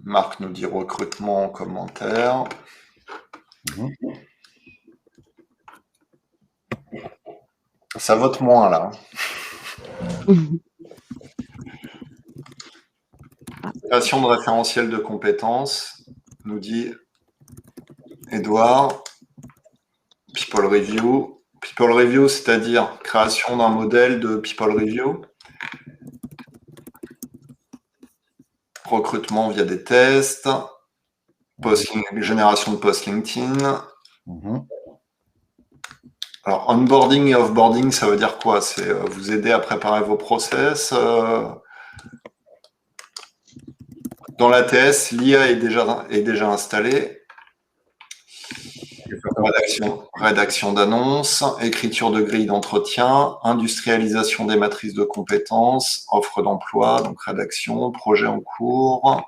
Marc nous dit recrutement en commentaire. Ça vote moins là. Création de référentiel de compétences, nous dit Edouard. People Review. People Review, c'est-à-dire création d'un modèle de People Review. Recrutement via des tests. Génération de post LinkedIn. Alors, onboarding et offboarding, ça veut dire quoi? C'est vous aider à préparer vos process. Dans l'ATS, l'IA est déjà installée. Rédaction d'annonces, écriture de grille d'entretien, industrialisation des matrices de compétences, offre d'emploi, donc rédaction, projet en cours,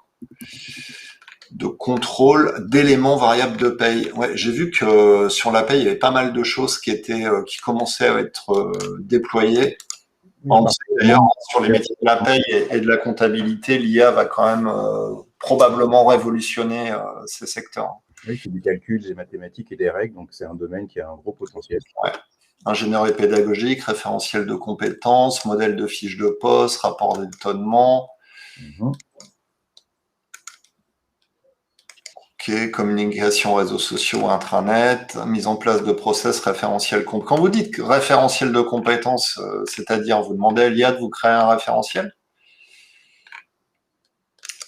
de contrôle d'éléments variables de paye. Ouais, j'ai vu que sur la paye, il y avait pas mal de choses qui commençaient à être déployées. D'ailleurs, sur les métiers de la paye et de la comptabilité, l'IA va quand même probablement révolutionner ces secteurs. Oui, c'est du calcul, des mathématiques et des règles, donc c'est un domaine qui a un gros potentiel. Ouais. Ingénieur et pédagogique, référentiel de compétences, modèle de fiche de poste, rapport d'étonnement. Ok, communication réseaux sociaux, intranet, mise en place de process référentiel. Quand vous dites référentiel de compétences, c'est-à-dire vous demandez à l'IA de vous créer un référentiel?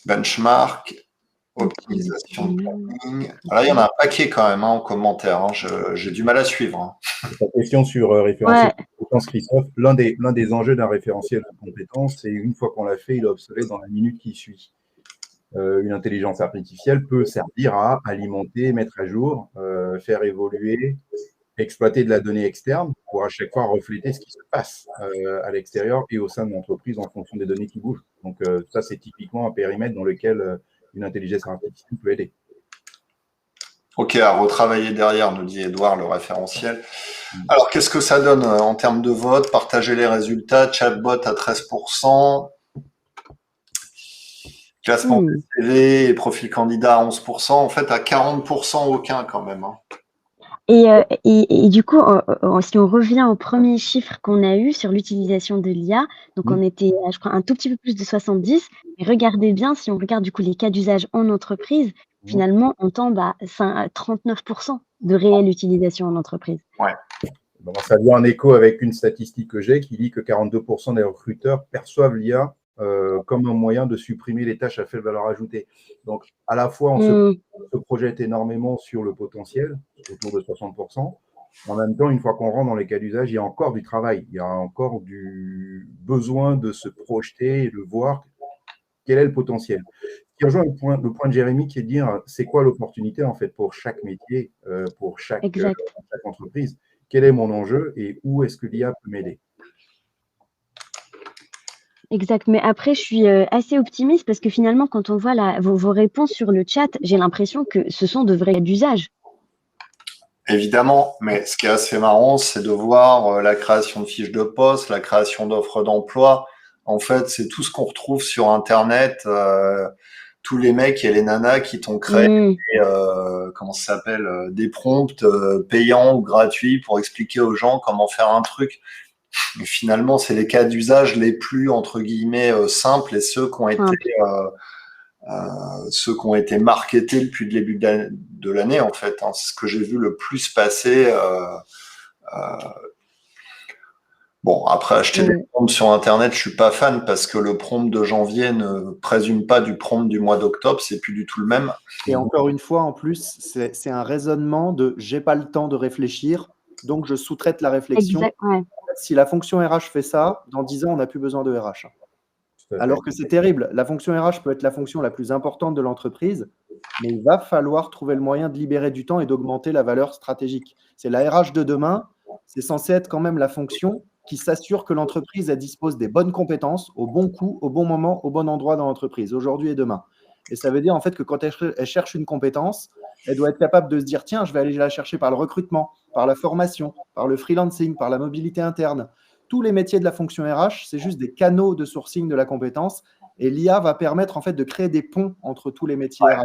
Benchmark, Optimisation de planning. Là, il y en a un paquet quand même en commentaire. J'ai du mal à suivre. Ta question sur référentiel de compétences, Christophe, l'un des enjeux d'un référentiel de compétences, c'est une fois qu'on l'a fait, il est obsolète dans la minute qui suit. Une intelligence artificielle peut servir à alimenter, mettre à jour, faire évoluer, exploiter de la donnée externe pour à chaque fois refléter ce qui se passe à l'extérieur et au sein de l'entreprise en fonction des données qui bougent. Donc ça, c'est typiquement un périmètre dans lequel une intelligence artificielle peut aider. Ok, à retravailler derrière, nous dit Edouard, le référentiel. Alors, qu'est-ce que ça donne en termes de vote? Partager les résultats, chatbot à 13%, classement des CV et profil candidat à 11%, en fait à 40% aucun quand même. Et du coup, si on revient au premier chiffre qu'on a eu sur l'utilisation de l'IA, donc on était, je crois, un tout petit peu plus de 70. Et regardez bien, si on regarde du coup les cas d'usage en entreprise, finalement, on tombe à 39% de réelle utilisation en entreprise. Ouais. Bon, ça vient en écho avec une statistique que j'ai qui dit que 42% des recruteurs perçoivent l'IA comme un moyen de supprimer les tâches à faible valeur ajoutée. Donc, à la fois, on se projette énormément sur le potentiel, autour de 60%. En même temps, une fois qu'on rentre dans les cas d'usage, il y a encore du travail, il y a encore du besoin de se projeter et de voir quel est le potentiel. Ce qui rejoint le point de Jérémy qui est de dire c'est quoi l'opportunité en fait pour chaque métier, pour chaque entreprise. Quel est mon enjeu et où est-ce que l'IA peut m'aider? Exact. Mais après, je suis assez optimiste parce que finalement, quand on voit vos réponses sur le chat, j'ai l'impression que ce sont de vrais cas d'usage. Évidemment, mais ce qui est assez marrant, c'est de voir la création de fiches de poste, la création d'offres d'emploi. En fait, c'est tout ce qu'on retrouve sur Internet, tous les mecs et les nanas qui t'ont créé comment ça s'appelle, des prompts payants ou gratuits pour expliquer aux gens comment faire un truc. Et finalement, c'est les cas d'usage les plus, entre guillemets, simples et ceux qui ont été marketés depuis le début de l'année, en fait. Hein. C'est ce que j'ai vu le plus passer. Bon, après, acheter des prompts sur Internet, je suis pas fan parce que le prompt de janvier ne présume pas du prompt du mois d'octobre, c'est plus du tout le même. Et encore une fois, en plus, c'est un raisonnement de « j'ai pas le temps de réfléchir ». Donc, je sous-traite la réflexion. Exact, ouais. Si la fonction RH fait ça, dans 10 ans, on n'a plus besoin de RH. Alors que c'est terrible. La fonction RH peut être la fonction la plus importante de l'entreprise, mais il va falloir trouver le moyen de libérer du temps et d'augmenter la valeur stratégique. C'est la RH de demain, c'est censé être quand même la fonction qui s'assure que l'entreprise dispose des bonnes compétences, au bon coût, au bon moment, au bon endroit dans l'entreprise, aujourd'hui et demain. Et ça veut dire en fait que quand elle cherche une compétence, elle doit être capable de se dire, tiens, je vais aller la chercher par le recrutement, par la formation, par le freelancing, par la mobilité interne. Tous les métiers de la fonction RH, c'est juste des canaux de sourcing de la compétence. Et l'IA va permettre en fait de créer des ponts entre tous les métiers RH.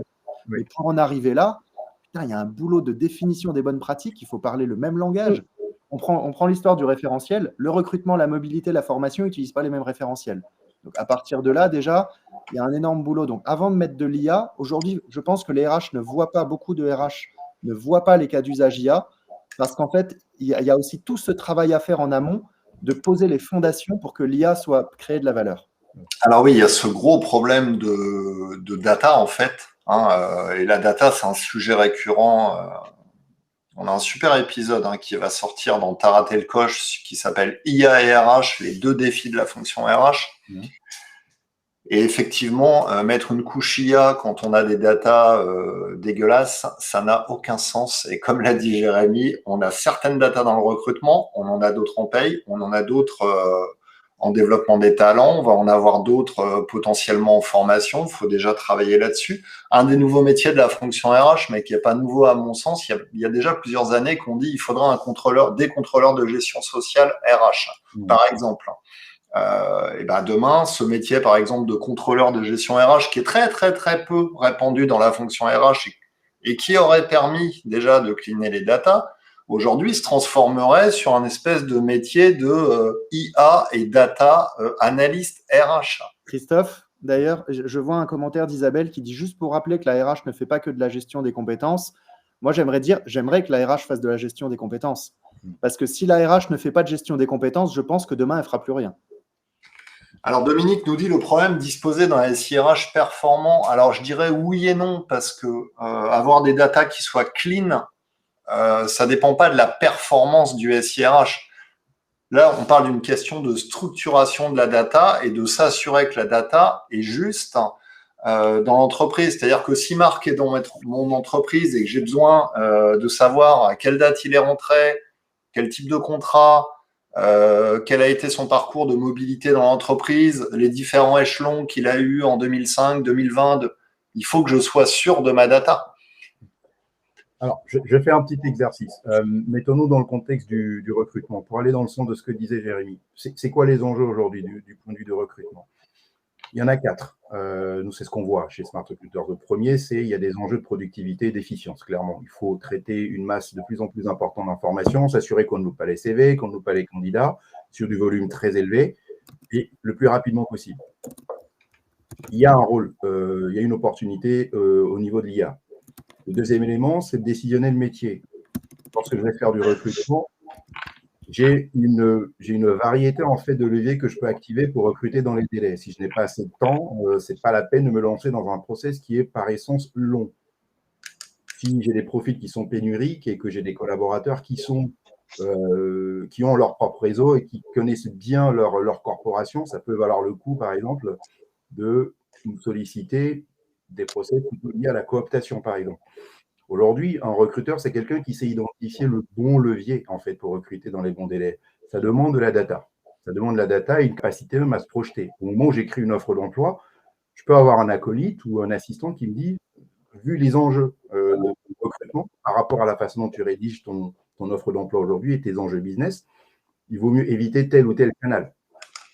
Et pour en arriver là, putain, il y a un boulot de définition des bonnes pratiques. Il faut parler le même langage. On prend l'histoire du référentiel. Le recrutement, la mobilité, la formation n'utilisent pas les mêmes référentiels. Donc, à partir de là, déjà, il y a un énorme boulot. Donc, avant de mettre de l'IA, aujourd'hui, je pense que les RH ne voient pas, beaucoup de RH ne voient pas les cas d'usage IA, parce qu'en fait, il y a aussi tout ce travail à faire en amont de poser les fondations pour que l'IA soit créée de la valeur. Alors oui, il y a ce gros problème de data, en fait. Hein, et la data, c'est un sujet récurrent. On a un super épisode qui va sortir dans T'as raté le coche, qui s'appelle IA et RH, les 2 défis de la fonction RH. Et effectivement, mettre une couche IA quand on a des datas dégueulasses, ça n'a aucun sens. Et comme l'a dit Jérémy, on a certaines datas dans le recrutement, on en a d'autres en paye, on en a d'autres en développement des talents, on va en avoir d'autres potentiellement en formation, il faut déjà travailler là-dessus. Un des nouveaux métiers de la fonction RH, mais qui n'est pas nouveau à mon sens, il y a déjà plusieurs années qu'on dit qu'il faudra des contrôleurs de gestion sociale RH, par exemple. Et ben demain, ce métier, par exemple, de contrôleur de gestion RH, qui est très, très, très peu répandu dans la fonction RH et qui aurait permis déjà de cleaner les datas, aujourd'hui se transformerait sur un espèce de métier de IA et data analyst RH. Christophe, d'ailleurs, je vois un commentaire d'Isabelle qui dit juste pour rappeler que la RH ne fait pas que de la gestion des compétences. Moi, j'aimerais que la RH fasse de la gestion des compétences. Parce que si la RH ne fait pas de gestion des compétences, je pense que demain, elle ne fera plus rien. Alors Dominique nous dit le problème disposer d'un SIRH performant. Alors je dirais oui et non parce que avoir des datas qui soient clean, ça dépend pas de la performance du SIRH. Là, on parle d'une question de structuration de la data et de s'assurer que la data est juste dans l'entreprise. C'est-à-dire que si Marc est dans mon entreprise et que j'ai besoin de savoir à quelle date il est rentré, quel type de contrat, quel a été son parcours de mobilité dans l'entreprise, les différents échelons qu'il a eu en 2005, 2020, il faut que je sois sûr de ma data. Alors, je fais un petit exercice. Mettons-nous dans le contexte du recrutement, pour aller dans le sens de ce que disait Jérémy. C'est quoi les enjeux aujourd'hui du point de vue du recrutement? Il y en a 4. Nous, c'est ce qu'on voit chez Smart Recruiters. Le premier, il y a des enjeux de productivité et d'efficience, clairement. Il faut traiter une masse de plus en plus importante d'informations, s'assurer qu'on ne loupe pas les CV, qu'on ne loupe pas les candidats, sur du volume très élevé, et le plus rapidement possible. Il y a un rôle, il y a une opportunité au niveau de l'IA. Le deuxième élément, c'est de décisionner le métier. Lorsque je vais faire du recrutement, j'ai une variété en fait de leviers que je peux activer pour recruter dans les délais. Si je n'ai pas assez de temps, ce n'est pas la peine de me lancer dans un process qui est par essence long. Si j'ai des profils qui sont pénuriques et que j'ai des collaborateurs qui ont leur propre réseau et qui connaissent bien leur corporation, ça peut valoir le coup, par exemple, de solliciter des process plutôt liés à la cooptation, par exemple. Aujourd'hui, un recruteur, c'est quelqu'un qui sait identifier le bon levier, en fait, pour recruter dans les bons délais. Ça demande de la data. Ça demande de la data et une capacité même à se projeter. Au moment où j'écris une offre d'emploi, je peux avoir un acolyte ou un assistant qui me dit, vu les enjeux de recrutement, par rapport à la façon dont tu rédiges ton offre d'emploi aujourd'hui et tes enjeux business, il vaut mieux éviter tel ou tel canal.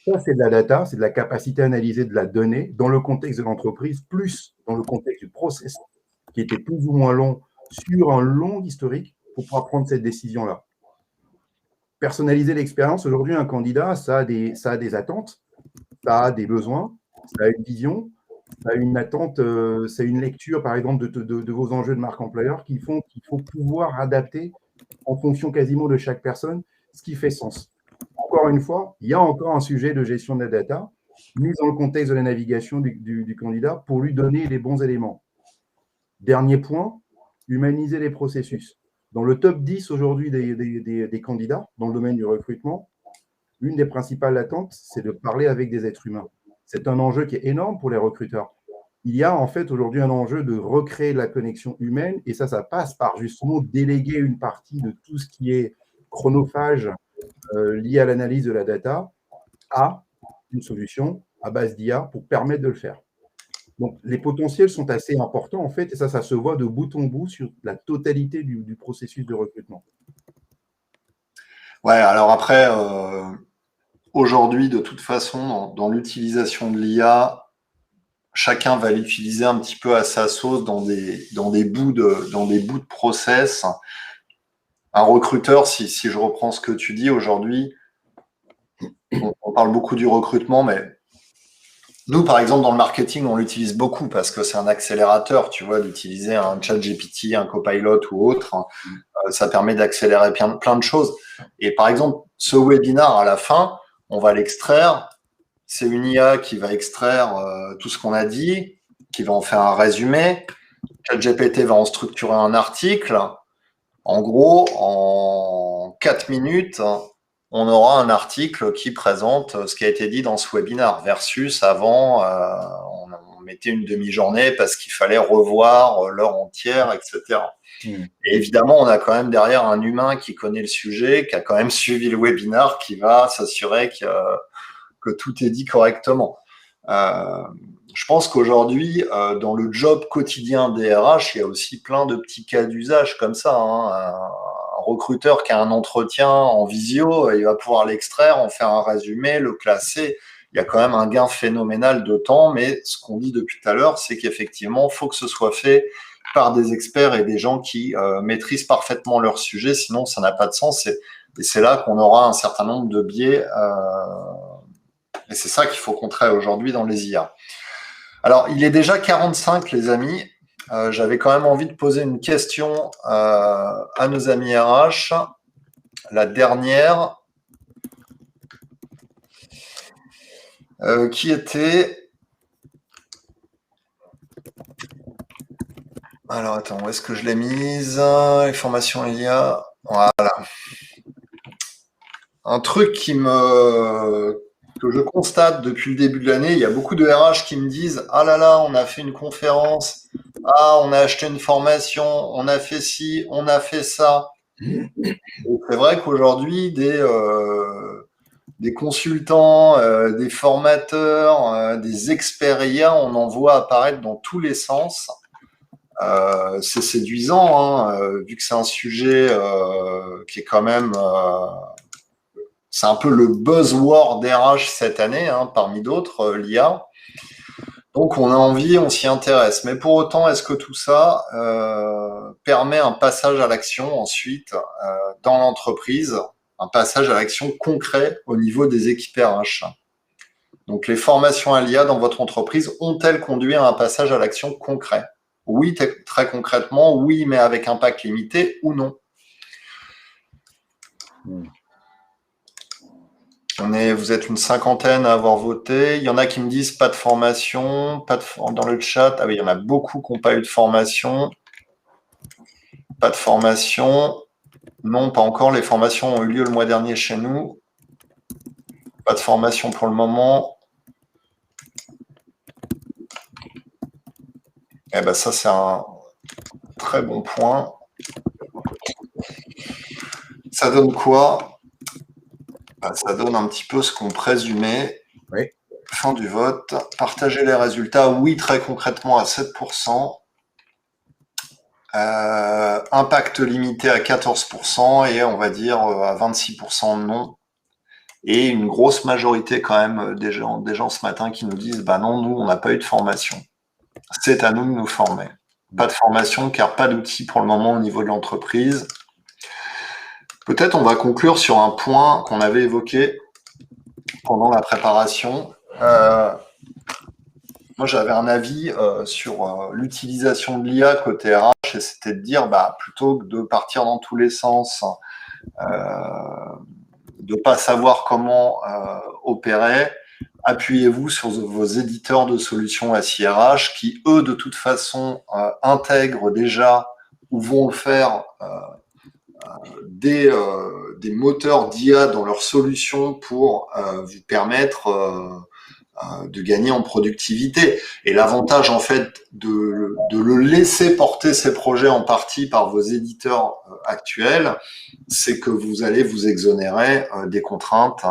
Ça, c'est de la data, c'est de la capacité à analyser de la donnée dans le contexte de l'entreprise, plus dans le contexte du process, qui était plus ou moins long, sur un long historique, pour pouvoir prendre cette décision-là. Personnaliser l'expérience, aujourd'hui, un candidat, ça a des attentes, ça a des besoins, ça a une vision, ça a une attente, ça a une lecture, par exemple, de vos enjeux de marque employeur qui font qu'il faut pouvoir adapter en fonction quasiment de chaque personne ce qui fait sens. Encore une fois, il y a encore un sujet de gestion de la data, mise dans le contexte de la navigation du candidat pour lui donner les bons éléments. Dernier point, humaniser les processus. Dans le top 10 aujourd'hui des candidats dans le domaine du recrutement, une des principales attentes, c'est de parler avec des êtres humains. C'est un enjeu qui est énorme pour les recruteurs. Il y a en fait aujourd'hui un enjeu de recréer la connexion humaine et ça passe par justement déléguer une partie de tout ce qui est chronophage lié à l'analyse de la data à une solution à base d'IA pour permettre de le faire. Donc, les potentiels sont assez importants, en fait, et ça se voit de bout en bout sur la totalité du processus de recrutement. Ouais, alors après, aujourd'hui, de toute façon, dans l'utilisation de l'IA, chacun va l'utiliser un petit peu à sa sauce dans des bouts de process. Un recruteur, si je reprends ce que tu dis aujourd'hui, on parle beaucoup du recrutement, mais nous, par exemple, dans le marketing, on l'utilise beaucoup parce que c'est un accélérateur, tu vois, d'utiliser un ChatGPT, un Copilot ou autre. Ça permet d'accélérer plein de choses. Et par exemple, ce webinar, à la fin, on va l'extraire. C'est une IA qui va extraire tout ce qu'on a dit, qui va en faire un résumé. ChatGPT va en structurer un article. En gros, en 4 minutes, on aura un article qui présente ce qui a été dit dans ce webinaire versus avant, on mettait une demi-journée parce qu'il fallait revoir l'heure entière, etc. Et évidemment, on a quand même derrière un humain qui connaît le sujet, qui a quand même suivi le webinaire, qui va s'assurer que tout est dit correctement. Je pense qu'aujourd'hui, dans le job quotidien des RH, il y a aussi plein de petits cas d'usage comme ça. Un recruteur qui a un entretien en visio, il va pouvoir l'extraire, en faire un résumé, le classer. Il y a quand même un gain phénoménal de temps, mais ce qu'on dit depuis tout à l'heure, c'est qu'effectivement, il faut que ce soit fait par des experts et des gens qui maîtrisent parfaitement leur sujet, sinon ça n'a pas de sens. Et c'est là qu'on aura un certain nombre de biais. Et c'est ça qu'il faut contrer aujourd'hui dans les IA. Alors, il est déjà 45, les amis. J'avais quand même envie de poser une question à nos amis RH. La dernière. qui était... Alors, attends, où est-ce que je l'ai mise? Les formations IA. Voilà. Un truc que je constate depuis le début de l'année, il y a beaucoup de RH qui me disent « Ah là là, on a fait une conférence, ah, on a acheté une formation, on a fait ci, on a fait ça. » C'est vrai qu'aujourd'hui, des consultants, des formateurs, des experts IA, on en voit apparaître dans tous les sens. C'est séduisant, hein, vu que c'est un sujet qui est quand même... c'est un peu le buzzword RH cette année, hein, parmi d'autres, l'IA. Donc on a envie, on s'y intéresse. Mais pour autant, est-ce que tout ça permet un passage à l'action ensuite dans l'entreprise, un passage à l'action concret au niveau des équipes RH? Donc les formations à l'IA dans votre entreprise ont-elles conduit à un passage à l'action concret? Oui, très concrètement, oui, mais avec impact limité ou non. Vous êtes une cinquantaine à avoir voté. Il y en a qui me disent pas de formation, dans le chat. Ah oui, il y en a beaucoup qui n'ont pas eu de formation. Pas de formation. Non, pas encore. Les formations ont eu lieu le mois dernier chez nous. Pas de formation pour le moment. Eh ben ça, c'est un très bon point. Ça donne quoi? Ça donne un petit peu ce qu'on présumait. Oui. Fin du vote. Partager les résultats, oui, très concrètement à 7%. Impact limité à 14% et on va dire à 26% non. Et une grosse majorité quand même des gens ce matin qui nous disent « Bah non, nous, on n'a pas eu de formation. C'est à nous de nous former. » Pas de formation car pas d'outils pour le moment au niveau de l'entreprise. Peut-être on va conclure sur un point qu'on avait évoqué pendant la préparation. Moi, j'avais un avis sur l'utilisation de l'IA côté RH et c'était de dire, plutôt que de partir dans tous les sens, de pas savoir comment opérer, appuyez-vous sur vos éditeurs de solutions SIRH qui, eux, de toute façon, intègrent déjà ou vont le faire des moteurs d'IA dans leurs solutions pour vous permettre de gagner en productivité. Et l'avantage, en fait, de le laisser porter ces projets en partie par vos éditeurs actuels, c'est que vous allez vous exonérer des contraintes.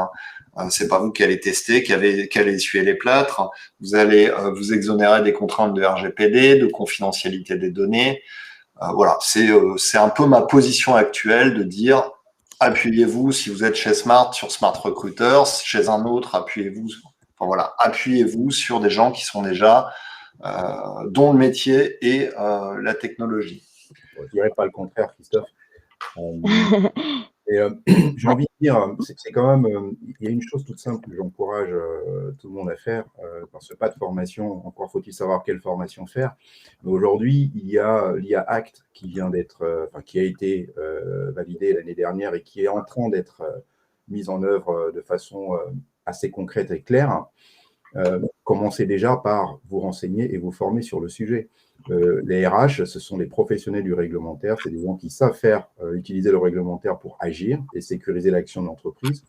C'est pas vous qui allez tester, qui allez essuyer les plâtres. Vous allez vous exonérer des contraintes de RGPD, de confidentialité des données. Voilà, c'est un peu ma position actuelle de dire appuyez-vous, si vous êtes chez Smart, sur Smart Recruiters, chez un autre, appuyez-vous. Enfin, voilà, appuyez-vous sur des gens qui sont déjà dont le métier est la technologie. Je ne dirais pas le contraire, Christophe. J'ai envie de dire, c'est quand même, il y a une chose toute simple que j'encourage tout le monde à faire, parce que pas de formation, encore faut-il savoir quelle formation faire. Mais aujourd'hui, il y a l'IA Act qui vient d'être, qui a été validé l'année dernière et qui est en train d'être mise en œuvre de façon assez concrète et claire. Commencez déjà par vous renseigner et vous former sur le sujet. Les RH, ce sont des professionnels du réglementaire, c'est des gens qui savent utiliser le réglementaire pour agir et sécuriser l'action de l'entreprise.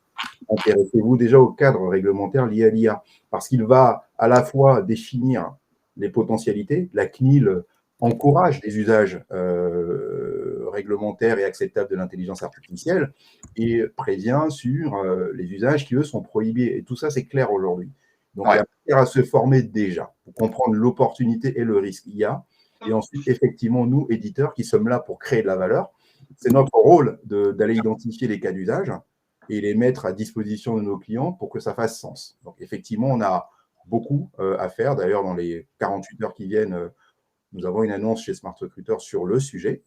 Intéressez-vous déjà au cadre réglementaire lié à l'IA, parce qu'il va à la fois définir les potentialités, la CNIL encourage les usages réglementaires et acceptables de l'intelligence artificielle et prévient sur les usages qui, eux, sont prohibés. Et tout ça, c'est clair aujourd'hui. Donc, il y a à se former déjà pour comprendre l'opportunité et le risque IA. Et ensuite, effectivement, nous, éditeurs, qui sommes là pour créer de la valeur, c'est notre rôle d'aller identifier les cas d'usage et les mettre à disposition de nos clients pour que ça fasse sens. Donc, effectivement, on a beaucoup à faire. D'ailleurs, dans les 48 heures qui viennent, nous avons une annonce chez Smart Recruiter sur le sujet.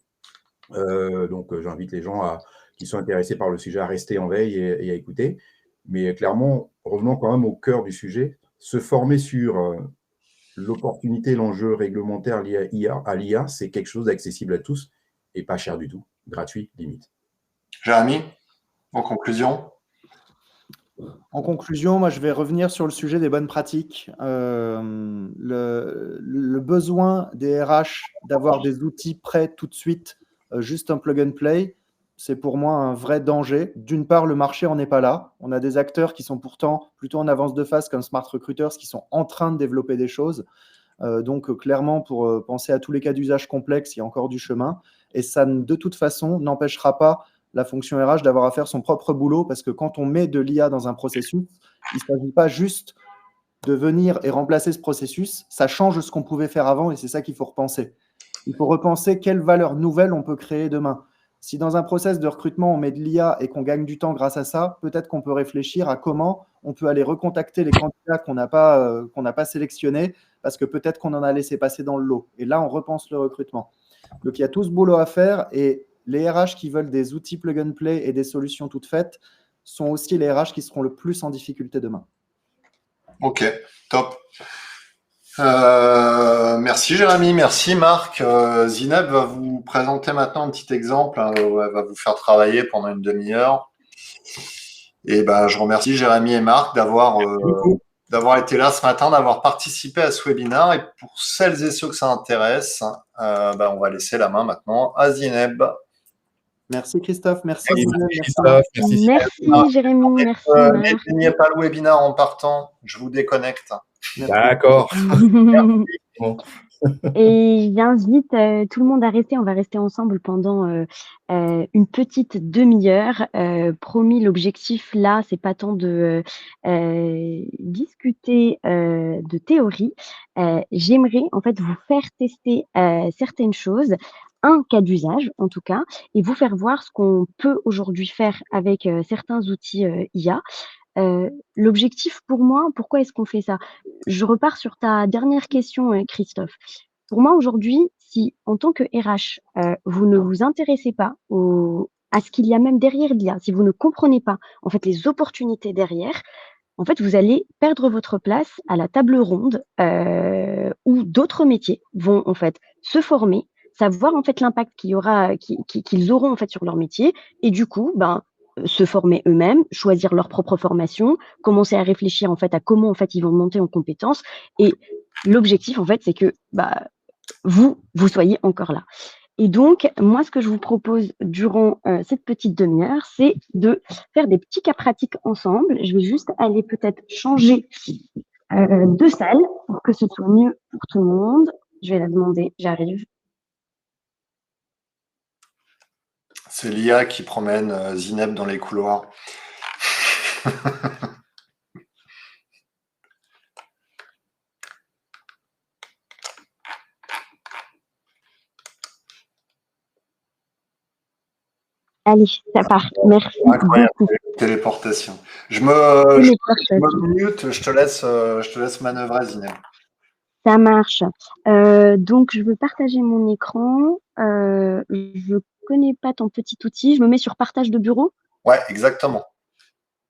Donc, j'invite les gens qui sont intéressés par le sujet à rester en veille et à écouter. Mais clairement, revenons quand même au cœur du sujet, se former sur l'opportunité, l'enjeu réglementaire lié à l'IA, c'est quelque chose d'accessible à tous et pas cher du tout, gratuit, limite. Jérémy, en conclusion? En conclusion, moi, je vais revenir sur le sujet des bonnes pratiques. Le besoin des RH d'avoir des outils prêts tout de suite, juste un plug and play, c'est pour moi un vrai danger. D'une part, le marché n'en est pas là. On a des acteurs qui sont pourtant plutôt en avance de phase comme Smart Recruiters qui sont en train de développer des choses. Donc, clairement, pour penser à tous les cas d'usage complexes, il y a encore du chemin. Et ça, de toute façon, n'empêchera pas la fonction RH d'avoir à faire son propre boulot, parce que quand on met de l'IA dans un processus, il ne s'agit pas juste de venir et remplacer ce processus, ça change ce qu'on pouvait faire avant et c'est ça qu'il faut repenser. Il faut repenser quelles valeurs nouvelles on peut créer demain. Si dans un process de recrutement, on met de l'IA et qu'on gagne du temps grâce à ça, peut-être qu'on peut réfléchir à comment on peut aller recontacter les candidats qu'on n'a pas sélectionnés parce que peut-être qu'on en a laissé passer dans le lot. Et là, on repense le recrutement. Donc, il y a tout ce boulot à faire et les RH qui veulent des outils plug and play et des solutions toutes faites sont aussi les RH qui seront le plus en difficulté demain. Ok, top. Merci Jérémy, merci Marc. Zineb va vous présenter maintenant un petit exemple. Elle va vous faire travailler pendant une demi-heure. Et je remercie Jérémy et Marc d'avoir été là ce matin, d'avoir participé à ce webinaire. Et pour celles et ceux que ça intéresse, on va laisser la main maintenant à Zineb. Merci Christophe, merci Christophe, merci Jérémy, merci Marc. N'éteignez pas le webinaire en partant, je vous déconnecte. D'accord. Et j'invite tout le monde à rester. On va rester ensemble pendant une petite demi-heure. Promis, l'objectif là, c'est pas tant de discuter de théorie. J'aimerais en fait vous faire tester certaines choses, un cas d'usage en tout cas, et vous faire voir ce qu'on peut aujourd'hui faire avec certains outils IA. L'objectif pour moi, pourquoi est-ce qu'on fait ça? Je repars sur ta dernière question, Christophe. Pour moi, aujourd'hui, si en tant que RH, vous ne vous intéressez pas à ce qu'il y a même derrière l'IA, si vous ne comprenez pas en fait les opportunités derrière, en fait, vous allez perdre votre place à la table ronde où d'autres métiers vont en fait se former, savoir en fait l'impact qu'ils auront en fait sur leur métier, et du coup, se former eux-mêmes, choisir leur propre formation, commencer à réfléchir en fait à comment en fait ils vont monter en compétences. Et l'objectif en fait, c'est que vous soyez encore là. Et donc, moi, ce que je vous propose durant cette petite demi-heure, c'est de faire des petits cas pratiques ensemble. Je vais juste aller peut-être changer de salle pour que ce soit mieux pour tout le monde. Je vais la demander, j'arrive. C'est l'IA qui promène Zineb dans les couloirs. Allez, ça part. Merci. Incroyable, téléportation. Je me mute, je te laisse manœuvrer, Zineb. Ça marche. Donc, je veux partager mon écran. Je connais pas ton petit outil. Je me mets sur partage de bureau. Ouais, exactement.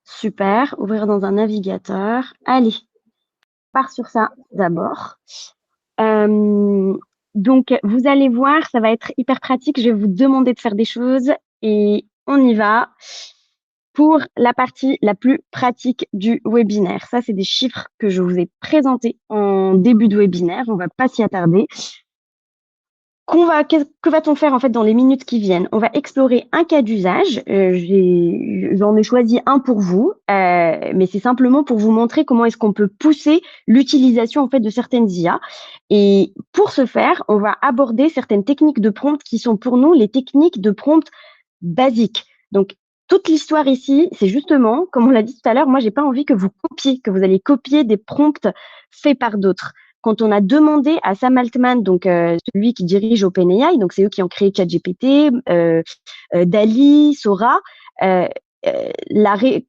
Super. Ouvrir dans un navigateur. Allez, part sur ça d'abord. Donc, vous allez voir, ça va être hyper pratique. Je vais vous demander de faire des choses et on y va pour la partie la plus pratique du webinaire. Ça, c'est des chiffres que je vous ai présentés en début de webinaire. On va pas s'y attarder. Que va-t-on faire en fait dans les minutes qui viennent? On va explorer un cas d'usage. J'en ai choisi un pour vous, mais c'est simplement pour vous montrer comment est-ce qu'on peut pousser l'utilisation en fait de certaines IA. Et pour ce faire, on va aborder certaines techniques de prompt qui sont pour nous les techniques de prompt basiques. Donc toute l'histoire ici, c'est justement, comme on l'a dit tout à l'heure, moi j'ai pas envie que vous copiez, que vous allez copier des prompts faits par d'autres. Quand on a demandé à Sam Altman, donc celui qui dirige OpenAI, donc c'est eux qui ont créé ChatGPT, DALL-E, Sora,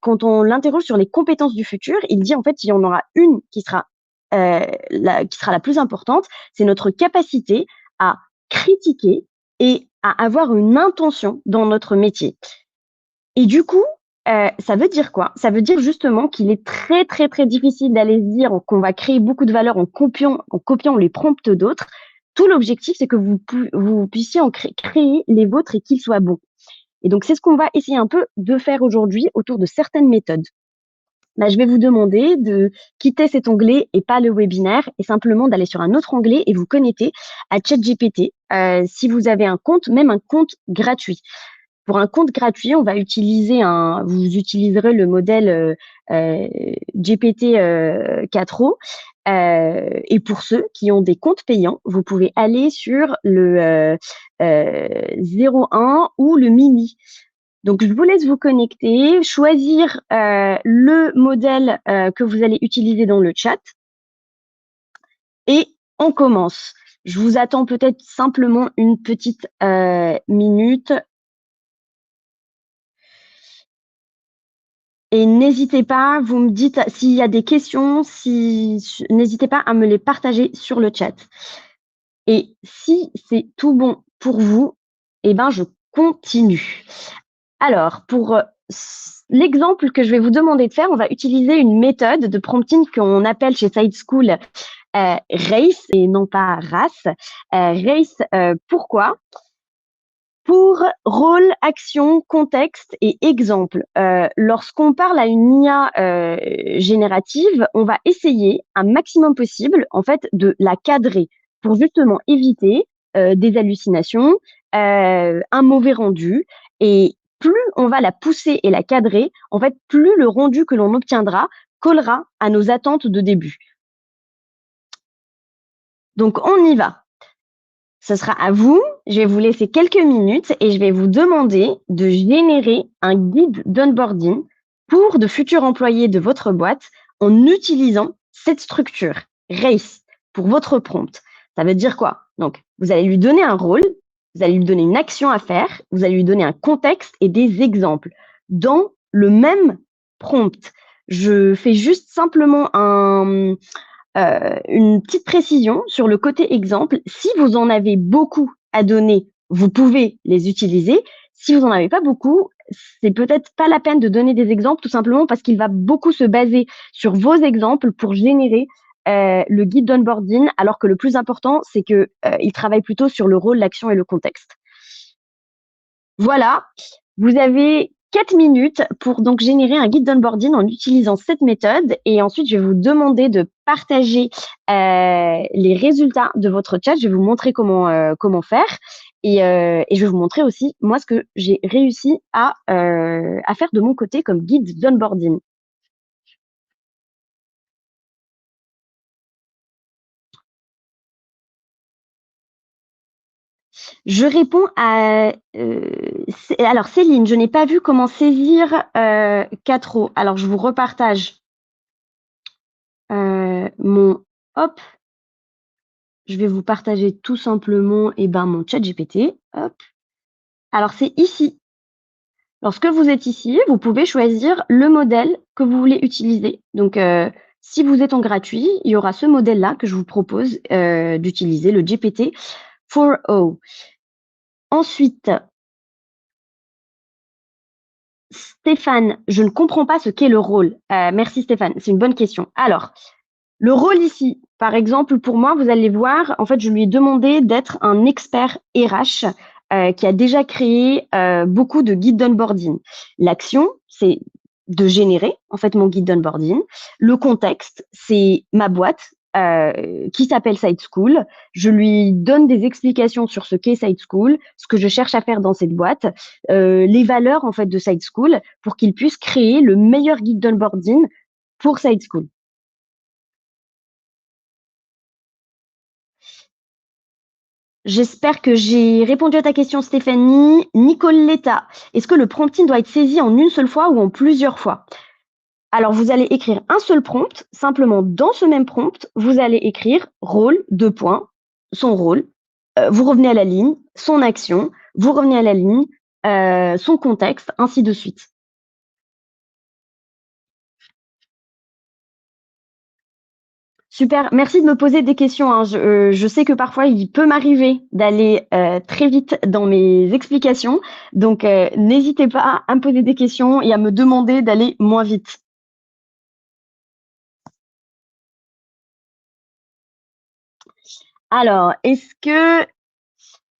quand on l'interroge sur les compétences du futur, il dit en fait il y en aura une qui sera la plus importante, c'est notre capacité à critiquer et à avoir une intention dans notre métier. Et du coup, ça veut dire quoi? Ça veut dire justement qu'il est très, très, très difficile d'aller se dire qu'on va créer beaucoup de valeur en copiant les prompts d'autres. Tout l'objectif, c'est que vous puissiez en créer les vôtres et qu'ils soient bons. Et donc, c'est ce qu'on va essayer un peu de faire aujourd'hui autour de certaines méthodes. je vais vous demander de quitter cet onglet et pas le webinaire et simplement d'aller sur un autre onglet et vous connecter à ChatGPT si vous avez un compte, même un compte gratuit. Pour un compte gratuit, on va utiliser vous utiliserez le modèle GPT 4o. Et pour ceux qui ont des comptes payants, vous pouvez aller sur le 01 ou le mini. Donc, je vous laisse vous connecter, choisir le modèle que vous allez utiliser dans le chat et on commence. Je vous attends peut-être simplement une petite minute. Et n'hésitez pas, vous me dites s'il y a des questions, n'hésitez pas à me les partager sur le chat. Et si c'est tout bon pour vous, eh ben je continue. Alors, pour l'exemple que je vais vous demander de faire, on va utiliser une méthode de prompting qu'on appelle chez SideSchool RACE et non pas RACE. RACE, pourquoi ? Pour rôle, action, contexte et exemple. Lorsqu'on parle à une IA générative, on va essayer un maximum possible en fait de la cadrer pour justement éviter des hallucinations, un mauvais rendu. Et plus on va la pousser et la cadrer, en fait, plus le rendu que l'on obtiendra collera à nos attentes de début. Donc on y va. Ce sera à vous. Je vais vous laisser quelques minutes et je vais vous demander de générer un guide d'onboarding pour de futurs employés de votre boîte en utilisant cette structure RACE pour votre prompt. Ça veut dire quoi? Donc, vous allez lui donner un rôle, vous allez lui donner une action à faire, vous allez lui donner un contexte et des exemples dans le même prompt. Je fais juste simplement une petite précision sur le côté exemple. Si vous en avez beaucoup à donner, vous pouvez les utiliser. Si vous n'en avez pas beaucoup, c'est peut-être pas la peine de donner des exemples, tout simplement parce qu'il va beaucoup se baser sur vos exemples pour générer le guide d'onboarding, alors que le plus important, c'est que il travaille plutôt sur le rôle, l'action et le contexte. Voilà, vous avez 4 minutes pour donc générer un guide d'onboarding en utilisant cette méthode et ensuite je vais vous demander de partager les résultats de votre chat. Je vais vous montrer comment faire et je vais vous montrer aussi moi ce que j'ai réussi à faire de mon côté comme guide d'onboarding. Je réponds à… alors, Céline, je n'ai pas vu comment saisir 4O. Alors, je vous repartage mon… Hop. Je vais vous partager tout simplement mon chat GPT. Hop. Alors, c'est ici. Lorsque vous êtes ici, vous pouvez choisir le modèle que vous voulez utiliser. Donc, si vous êtes en gratuit, il y aura ce modèle-là que je vous propose d'utiliser, le GPT 4o. Ensuite, Stéphane, je ne comprends pas ce qu'est le rôle. Merci Stéphane, c'est une bonne question. Alors, le rôle ici, par exemple, pour moi, vous allez voir, en fait, je lui ai demandé d'être un expert RH qui a déjà créé beaucoup de guides d'onboarding. L'action, c'est de générer, en fait, mon guide d'onboarding. Le contexte, c'est ma boîte qui s'appelle SideSchool. Je lui donne des explications sur ce qu'est SideSchool, ce que je cherche à faire dans cette boîte, les valeurs, en fait, de SideSchool pour qu'il puisse créer le meilleur guide d'onboarding pour SideSchool. J'espère que j'ai répondu à ta question, Stéphanie. Nicoletta, est-ce que le prompting doit être saisi en une seule fois ou en plusieurs fois? Alors, vous allez écrire un seul prompt. Simplement, dans ce même prompt, vous allez écrire rôle, son rôle. Vous revenez à la ligne, son action. Vous revenez à la ligne, son contexte, ainsi de suite. Super, merci de me poser des questions, hein. Je sais que parfois, il peut m'arriver d'aller très vite dans mes explications. Donc, n'hésitez pas à me poser des questions et à me demander d'aller moins vite. Alors, est-ce que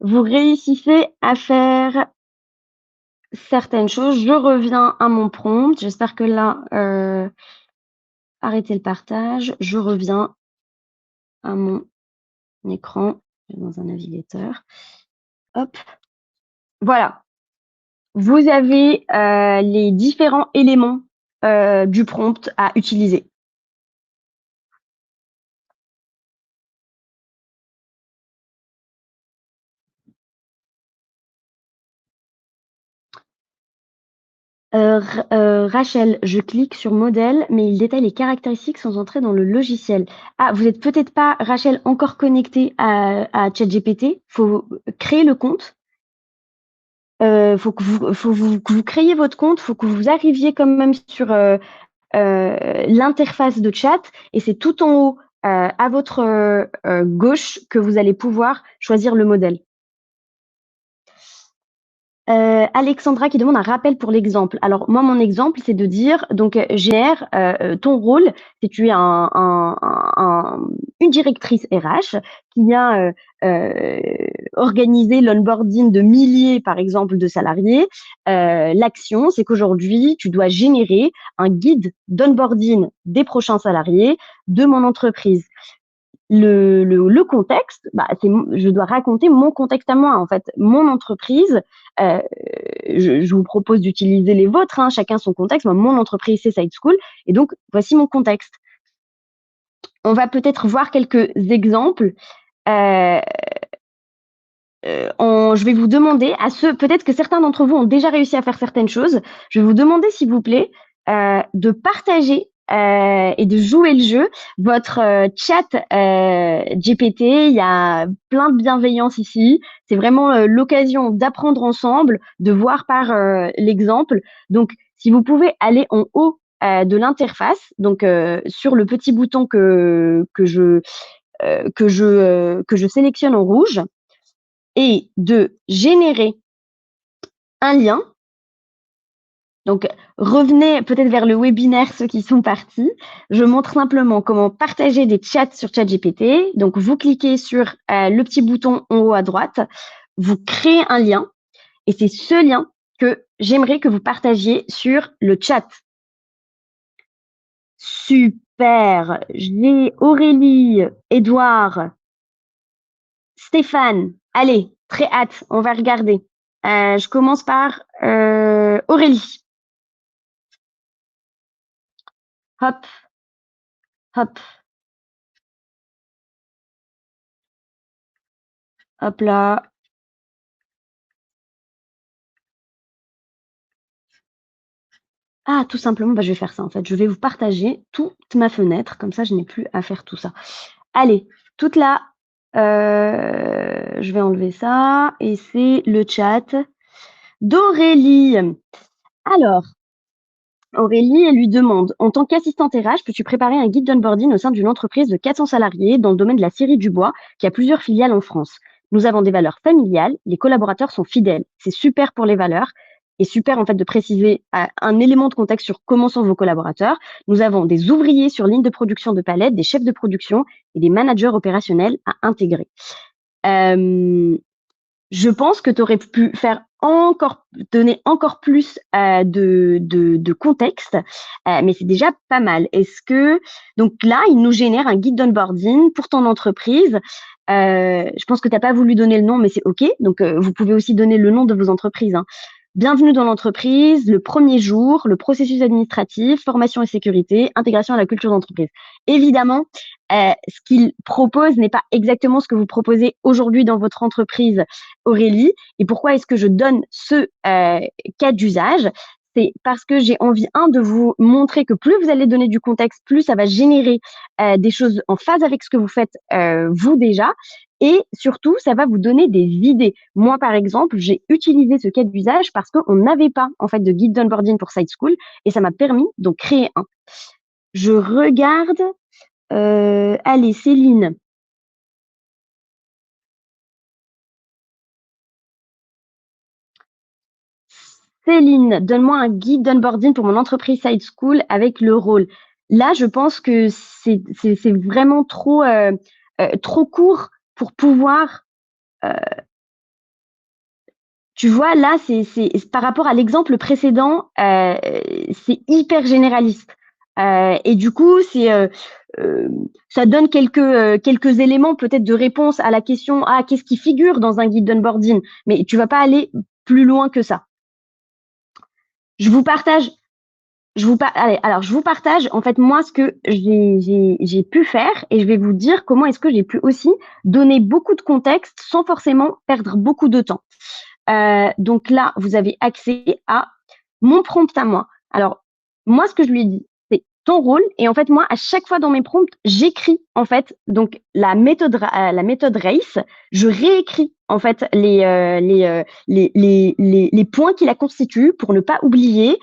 vous réussissez à faire certaines choses? Je reviens à mon prompt. J'espère que là, arrêter le partage. Je reviens à mon écran dans un navigateur. Hop. Voilà. Vous avez les différents éléments du prompt à utiliser. Rachel, je clique sur modèle, mais il détaille les caractéristiques sans entrer dans le logiciel. Ah, vous n'êtes peut-être pas, Rachel, encore connecté à ChatGPT. Faut créer le compte. Faut que vous créiez votre compte. Faut que vous arriviez quand même sur l'interface de chat, et c'est tout en haut à votre gauche que vous allez pouvoir choisir le modèle. Alexandra qui demande un rappel pour l'exemple. Alors moi, mon exemple, c'est de dire, donc GR, ton rôle, c'est tu es une directrice RH qui a organisé l'onboarding de milliers, par exemple, de salariés. L'action, c'est qu'aujourd'hui, tu dois générer un guide d'onboarding des prochains salariés de mon entreprise. Le contexte, je dois raconter mon contexte à moi, en fait, mon entreprise. Je vous propose d'utiliser les vôtres, hein, chacun son contexte. Moi, mon entreprise, c'est Side School, et donc voici mon contexte. On va peut-être voir quelques exemples. Je vais vous demander peut-être que certains d'entre vous ont déjà réussi à faire certaines choses. Je vais vous demander, s'il vous plaît, de partager et de jouer le jeu. Votre chat GPT, il y a plein de bienveillance ici. C'est vraiment l'occasion d'apprendre ensemble, de voir par l'exemple. Donc, si vous pouvez aller en haut de l'interface, donc sur le petit bouton que je sélectionne en rouge, et de générer un lien. Donc, revenez peut-être vers le webinaire, ceux qui sont partis. Je montre simplement comment partager des chats sur ChatGPT. Donc, vous cliquez sur le petit bouton en haut à droite, vous créez un lien, et c'est ce lien que j'aimerais que vous partagiez sur le chat. Super. J'ai Aurélie, Edouard, Stéphane. Allez, très hâte, on va regarder. Je commence par Aurélie. Hop, hop, hop là. Ah, tout simplement, je vais faire ça en fait. Je vais vous partager toute ma fenêtre, comme ça je n'ai plus à faire tout ça. Allez, toute là, je vais enlever ça, et c'est le chat d'Aurélie. Alors, Aurélie, elle lui demande, en tant qu'assistante RH, peux-tu préparer un guide d'onboarding au sein d'une entreprise de 400 salariés dans le domaine de la scierie du bois, qui a plusieurs filiales en France? Nous avons des valeurs familiales, les collaborateurs sont fidèles. C'est super pour les valeurs, et super en fait de préciser un élément de contexte sur comment sont vos collaborateurs. Nous avons des ouvriers sur ligne de production de palettes, des chefs de production et des managers opérationnels à intégrer. Je pense que tu aurais pu donner encore plus de contexte, mais c'est déjà pas mal. Donc là, il nous génère un guide d'onboarding pour ton entreprise. Je pense que tu n'as pas voulu donner le nom, mais c'est OK. Donc, vous pouvez aussi donner le nom de vos entreprises, hein. Bienvenue dans l'entreprise, le premier jour, le processus administratif, formation et sécurité, intégration à la culture d'entreprise. Évidemment, ce qu'il propose n'est pas exactement ce que vous proposez aujourd'hui dans votre entreprise, Aurélie. Et pourquoi est-ce que je donne ce cas d'usage? C'est parce que j'ai envie, de vous montrer que plus vous allez donner du contexte, plus ça va générer des choses en phase avec ce que vous faites vous déjà. Et surtout, ça va vous donner des idées. Moi, par exemple, j'ai utilisé ce cas d'usage parce qu'on n'avait pas en fait de guide d'onboarding pour Side School, et ça m'a permis d'en créer un. Je regarde. Allez, Céline. Céline, donne-moi un guide d'onboarding pour mon entreprise Side School avec le rôle. Là, je pense que c'est vraiment trop court pour pouvoir. Tu vois, là, c'est par rapport à l'exemple précédent, c'est hyper généraliste. Et du coup, ça donne quelques éléments peut-être de réponse à la question: «Ah, qu'est-ce qui figure dans un guide d'onboarding?» Mais tu vas pas aller plus loin que ça. Je vous partage Allez, alors je vous partage en fait moi ce que j'ai pu faire et je vais vous dire comment est-ce que j'ai pu aussi donner beaucoup de contexte sans forcément perdre beaucoup de temps. Donc là, vous avez accès à mon prompt à moi. Alors, moi, ce que je lui ai dit, c'est ton rôle. Et en fait, moi, à chaque fois dans mes prompts, j'écris en fait donc la méthode RACE. Je réécris en fait les points qui la constituent pour ne pas oublier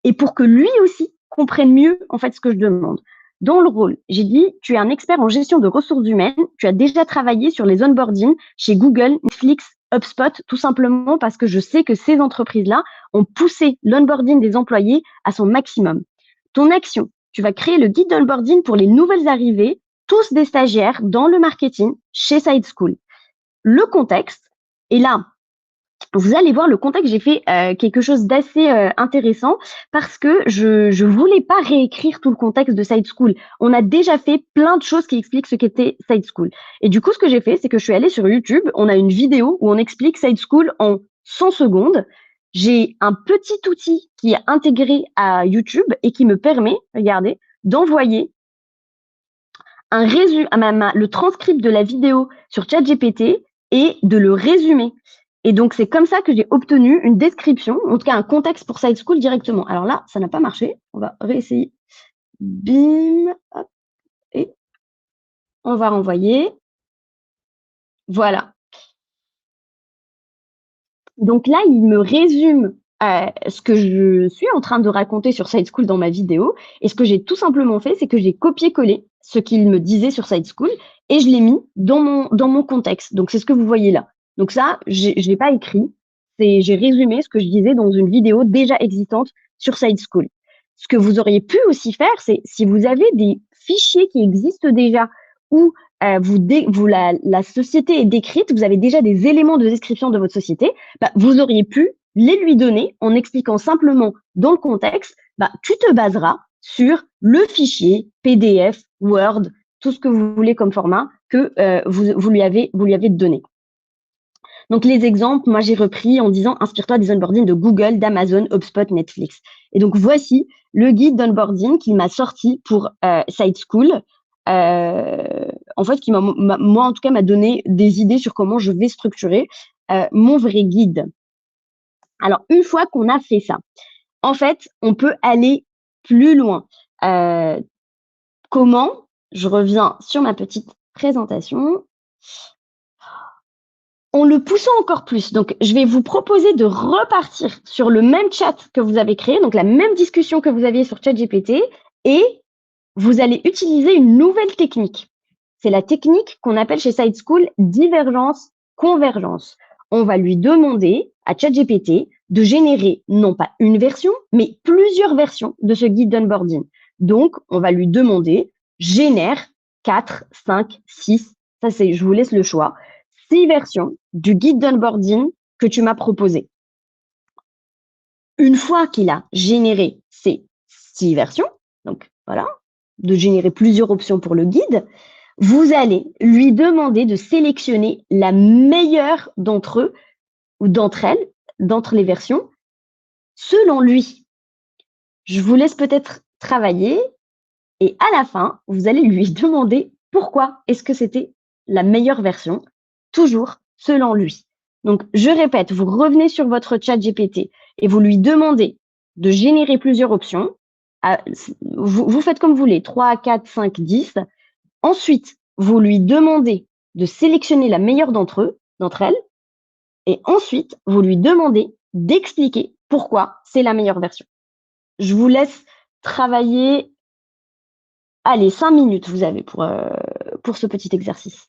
et pour que lui aussi comprenne mieux en fait ce que je demande. Dans le rôle, j'ai dit, tu es un expert en gestion de ressources humaines, tu as déjà travaillé sur les onboarding chez Google, Netflix, HubSpot, tout simplement parce que je sais que ces entreprises-là ont poussé l'onboarding des employés à son maximum. Ton action, tu vas créer le guide d'onboarding pour les nouvelles arrivées, tous des stagiaires dans le marketing chez Side School. Le contexte, et là, vous allez voir le contexte, j'ai fait quelque chose d'assez intéressant parce que je voulais pas réécrire tout le contexte de Side School. On a déjà fait plein de choses qui expliquent ce qu'était Side School. Et du coup, ce que j'ai fait, c'est que je suis allée sur YouTube. On a une vidéo où on explique Side School en 100 secondes. J'ai un petit outil qui est intégré à YouTube et qui me permet, regardez, d'envoyer un résumé, le transcript de la vidéo sur ChatGPT et de le résumer. Et donc, c'est comme ça que j'ai obtenu une description, en tout cas un contexte pour Side School directement. Alors là, ça n'a pas marché. On va réessayer. Bim, hop, et on va renvoyer. Voilà. Donc là, il me résume ce que je suis en train de raconter sur Side School dans ma vidéo. Et ce que j'ai tout simplement fait, c'est que j'ai copié-collé ce qu'il me disait sur Side School et je l'ai mis dans mon contexte. Donc c'est ce que vous voyez là. Donc ça, je l'ai pas écrit. J'ai résumé ce que je disais dans une vidéo déjà existante sur Side School. Ce que vous auriez pu aussi faire, c'est si vous avez des fichiers qui existent déjà où la société est décrite, vous avez déjà des éléments de description de votre société, vous auriez pu les lui donner en expliquant simplement dans le contexte, tu te baseras sur le fichier PDF, Word, tout ce que vous voulez comme format que vous lui avez donné. Donc les exemples, moi j'ai repris en disant inspire-toi des onboarding de Google, d'Amazon, HubSpot, Netflix. Et donc voici le guide d'onboarding qu'il m'a sorti pour Side School. En fait, qui moi en tout cas m'a donné des idées sur comment je vais structurer mon vrai guide. Alors une fois qu'on a fait ça, en fait, on peut aller plus loin. Comment? Je reviens sur ma petite présentation. En le poussant encore plus. Donc, je vais vous proposer de repartir sur le même chat que vous avez créé, donc la même discussion que vous aviez sur ChatGPT, et vous allez utiliser une nouvelle technique. C'est la technique qu'on appelle chez Side School divergence-convergence. On va lui demander à ChatGPT de générer non pas une version, mais plusieurs versions de ce guide d'onboarding. Donc, on va lui demander génère 4, 5, 6, ça c'est, je vous laisse le choix, 6 versions du guide d'onboarding que tu m'as proposé. Une fois qu'il a généré ces 6 versions, donc voilà, de générer plusieurs options pour le guide, vous allez lui demander de sélectionner la meilleure d'entre eux ou d'entre elles, d'entre les versions, selon lui. Je vous laisse peut-être travailler et à la fin, vous allez lui demander pourquoi est-ce que c'était la meilleure version, toujours selon lui. Donc, je répète, vous revenez sur votre chat GPT et vous lui demandez de générer plusieurs options. Vous faites comme vous voulez, 3, 4, 5, 10. Ensuite, vous lui demandez de sélectionner la meilleure d'entre elles. Et ensuite, vous lui demandez d'expliquer pourquoi c'est la meilleure version. Je vous laisse travailler. Allez, 5 minutes, vous avez pour ce petit exercice.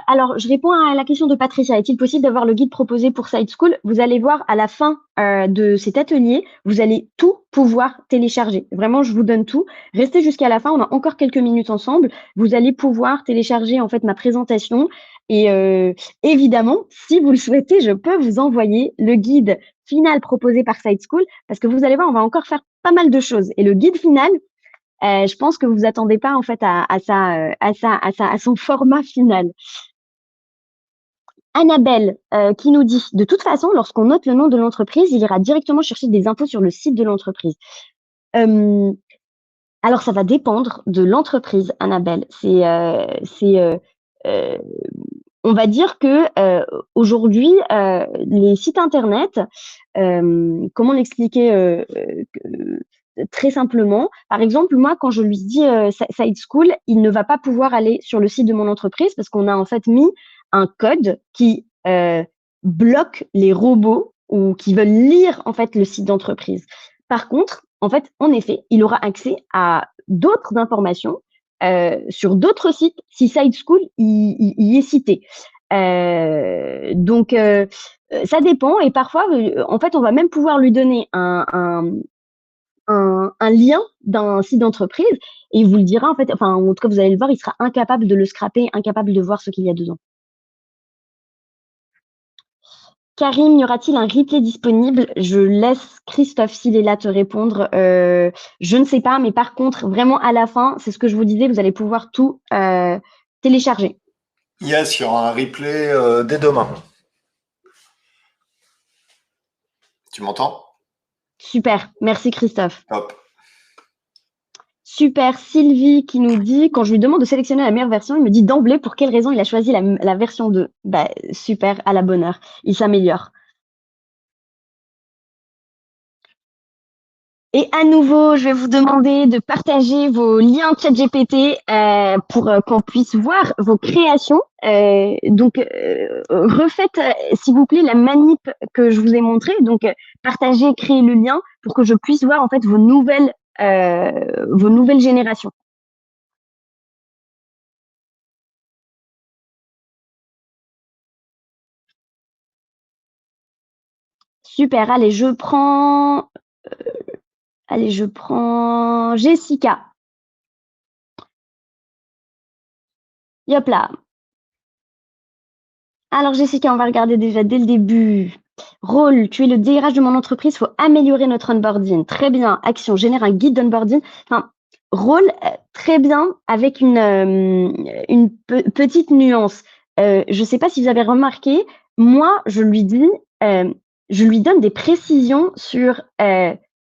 Alors, je réponds à la question de Patricia. Est-il possible d'avoir le guide proposé pour Side School? Vous allez voir à la fin de cet atelier, vous allez tout pouvoir télécharger. Vraiment, je vous donne tout. Restez jusqu'à la fin. On a encore quelques minutes ensemble. Vous allez pouvoir télécharger en fait ma présentation. Et évidemment, si vous le souhaitez, je peux vous envoyer le guide final proposé par Side School parce que vous allez voir, on va encore faire pas mal de choses. Et le guide final, je pense que vous attendez pas en fait à son format final. Annabelle qui nous dit, de toute façon, lorsqu'on note le nom de l'entreprise, il ira directement chercher des infos sur le site de l'entreprise. Alors, ça va dépendre de l'entreprise, Annabelle. On va dire que aujourd'hui, les sites internet, comment l'expliquer très simplement. Par exemple, moi, quand je lui dis Side School, il ne va pas pouvoir aller sur le site de mon entreprise parce qu'on a en fait mis un code qui bloque les robots ou qui veulent lire en fait le site d'entreprise. Par contre, en fait, en effet, il aura accès à d'autres informations sur d'autres sites si Side School y est cité. Donc, ça dépend et parfois, en fait, on va même pouvoir lui donner un lien d'un site d'entreprise et il vous le dira en fait, enfin en tout cas vous allez le voir, il sera incapable de le scraper, incapable de voir ce qu'il y a dedans. Karim, y aura-t-il un replay disponible? Je laisse Christophe s'il est là te répondre. Je ne sais pas, mais par contre, vraiment à la fin, c'est ce que je vous disais, vous allez pouvoir tout télécharger. Yes, il y aura un replay dès demain. Tu m'entends? Super, merci Christophe. Top. Super, Sylvie qui nous dit, quand je lui demande de sélectionner la meilleure version, il me dit d'emblée pour quelle raison il a choisi la version 2. Bah, super, à la bonne heure, il s'améliore. Et à nouveau, je vais vous demander de partager vos liens ChatGPT pour qu'on puisse voir vos créations. Donc, refaites, s'il vous plaît, la manip que je vous ai montrée. Donc, partagez, créez le lien pour que je puisse voir en fait vos nouvelles générations. Super, allez, je prends Jessica. Hop là. Alors Jessica, on va regarder déjà dès le début. Rôle, tu es le DRH de mon entreprise, il faut améliorer notre onboarding. Très bien. Action, génère un guide d'onboarding. Enfin, rôle, très bien, avec une petite nuance. Je ne sais pas si vous avez remarqué, moi, je lui donne des précisions sur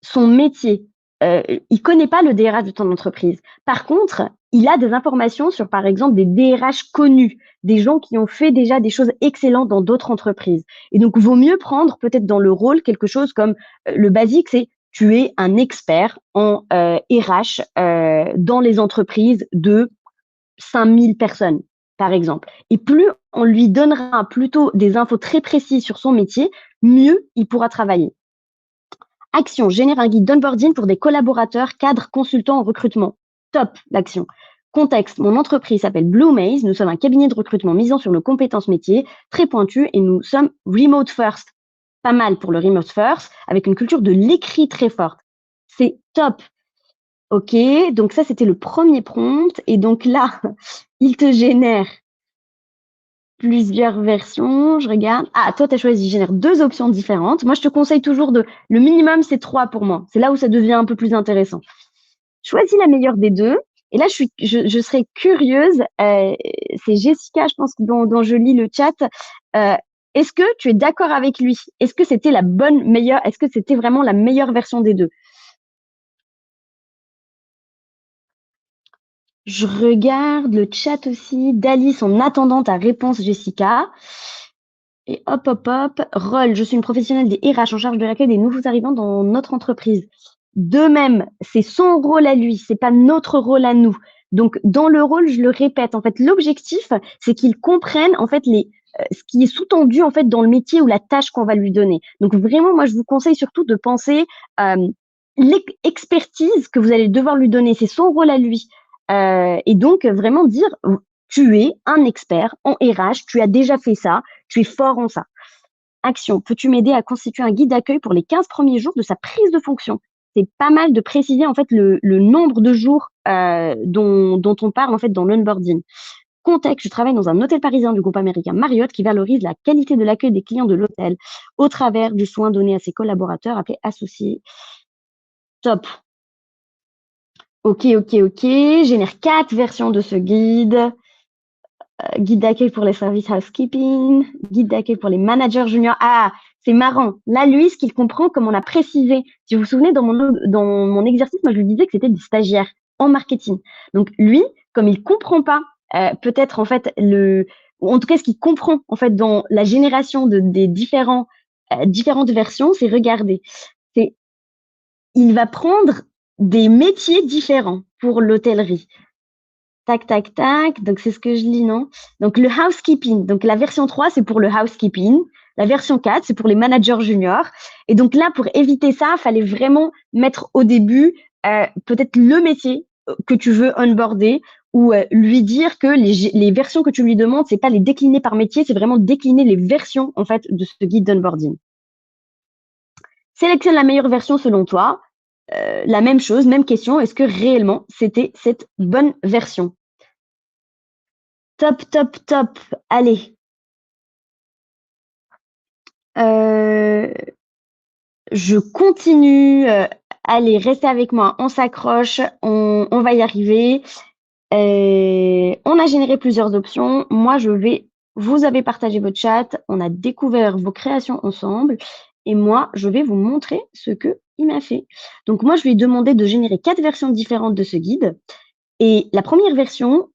son métier. Il connaît pas le DRH de ton entreprise. Par contre, il a des informations sur, par exemple, des DRH connus, des gens qui ont fait déjà des choses excellentes dans d'autres entreprises. Et donc, vaut mieux prendre peut-être dans le rôle quelque chose comme le basique, c'est tu es un expert en RH dans les entreprises de 5000 personnes, par exemple. Et plus on lui donnera plutôt des infos très précises sur son métier, mieux il pourra travailler. Action, génère un guide d'onboarding pour des collaborateurs, cadres, consultants en recrutement. Top, l'action. Contexte, mon entreprise s'appelle Blue Maze. Nous sommes un cabinet de recrutement misant sur nos compétences métiers, très pointues, et nous sommes remote first. Pas mal pour le remote first, avec une culture de l'écrit très forte. C'est top. Ok, donc ça, c'était le premier prompt. Et donc là, il te génère plusieurs versions, je regarde. Ah, toi, tu as choisi, génère 2 options différentes. Moi, je te conseille toujours le minimum, c'est 3 pour moi. C'est là où ça devient un peu plus intéressant. Choisis la meilleure des 2. Et là, je serais curieuse. C'est Jessica, je pense, dont je lis le chat. Est-ce que tu es d'accord avec lui? Est-ce que c'était est-ce que c'était vraiment la meilleure version des 2? Je regarde le chat aussi d'Alice en attendant ta réponse, Jessica. Et hop. Rôle, je suis une professionnelle des RH en charge de l'accueil des nouveaux arrivants dans notre entreprise. De même, c'est son rôle à lui, c'est pas notre rôle à nous. Donc, dans le rôle, je le répète, en fait, l'objectif, c'est qu'il comprenne, en fait, ce qui est sous-tendu, en fait, dans le métier ou la tâche qu'on va lui donner. Donc, vraiment, moi, je vous conseille surtout de penser l'expertise que vous allez devoir lui donner. C'est son rôle à lui. Et donc, vraiment dire, Tu es un expert en RH, tu as déjà fait ça, tu es fort en ça. Action, peux-tu m'aider à constituer un guide d'accueil pour les 15 premiers jours de sa prise de fonction? C'est pas mal de préciser en fait le nombre de jours dont on parle en fait dans l'onboarding. Contexte, je travaille dans un hôtel parisien du groupe américain Marriott qui valorise la qualité de l'accueil des clients de l'hôtel au travers du soin donné à ses collaborateurs appelés associés. Top. Ok. Génère 4 versions de ce guide. Guide d'accueil pour les services housekeeping, guide d'accueil pour les managers juniors. Ah, c'est marrant. Là, lui, ce qu'il comprend, comme on a précisé, si vous vous souvenez, dans mon exercice, moi, je lui disais que c'était des stagiaires en marketing. Donc, lui, comme il comprend pas, peut-être, en fait, ou en tout cas, ce qu'il comprend, en fait, dans la génération des différentes versions, c'est regarder. Il va prendre des métiers différents pour l'hôtellerie. Tac. Donc, c'est ce que je lis, non? Donc, le housekeeping. Donc, la version 3, c'est pour le housekeeping. La version 4, c'est pour les managers juniors. Et donc, là, pour éviter ça, il fallait vraiment mettre au début peut-être le métier que tu veux onboarder ou lui dire que les versions que tu lui demandes, c'est pas les décliner par métier, c'est vraiment décliner les versions, en fait, de ce guide d'onboarding. Sélectionne la meilleure version selon toi. La même chose, même question, est-ce que réellement c'était cette bonne version? Top. Allez. Je continue. Allez, restez avec moi. On s'accroche. On va y arriver. On a généré plusieurs options. Moi, vous avez partagé votre chat. On a découvert vos créations ensemble. Et moi, je vais vous montrer ce que il m'a fait. Donc, moi, je lui ai demandé de générer 4 versions différentes de ce guide. Et la première version,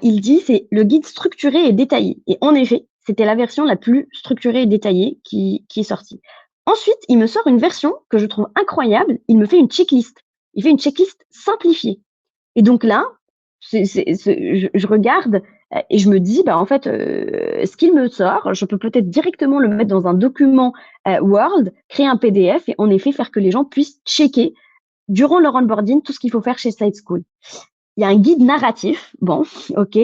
il dit, c'est le guide structuré et détaillé. Et en effet, c'était la version la plus structurée et détaillée qui est sortie. Ensuite, il me sort une version que je trouve incroyable. Il me fait une checklist. Il fait une checklist simplifiée. Et donc là, je regarde et je me dis, en fait, ce qu'il me sort, je peux peut-être directement le mettre dans un document Word, créer un PDF et en effet faire que les gens puissent checker durant leur onboarding tout ce qu'il faut faire chez Side School. Il y a un guide narratif. Bon, ok.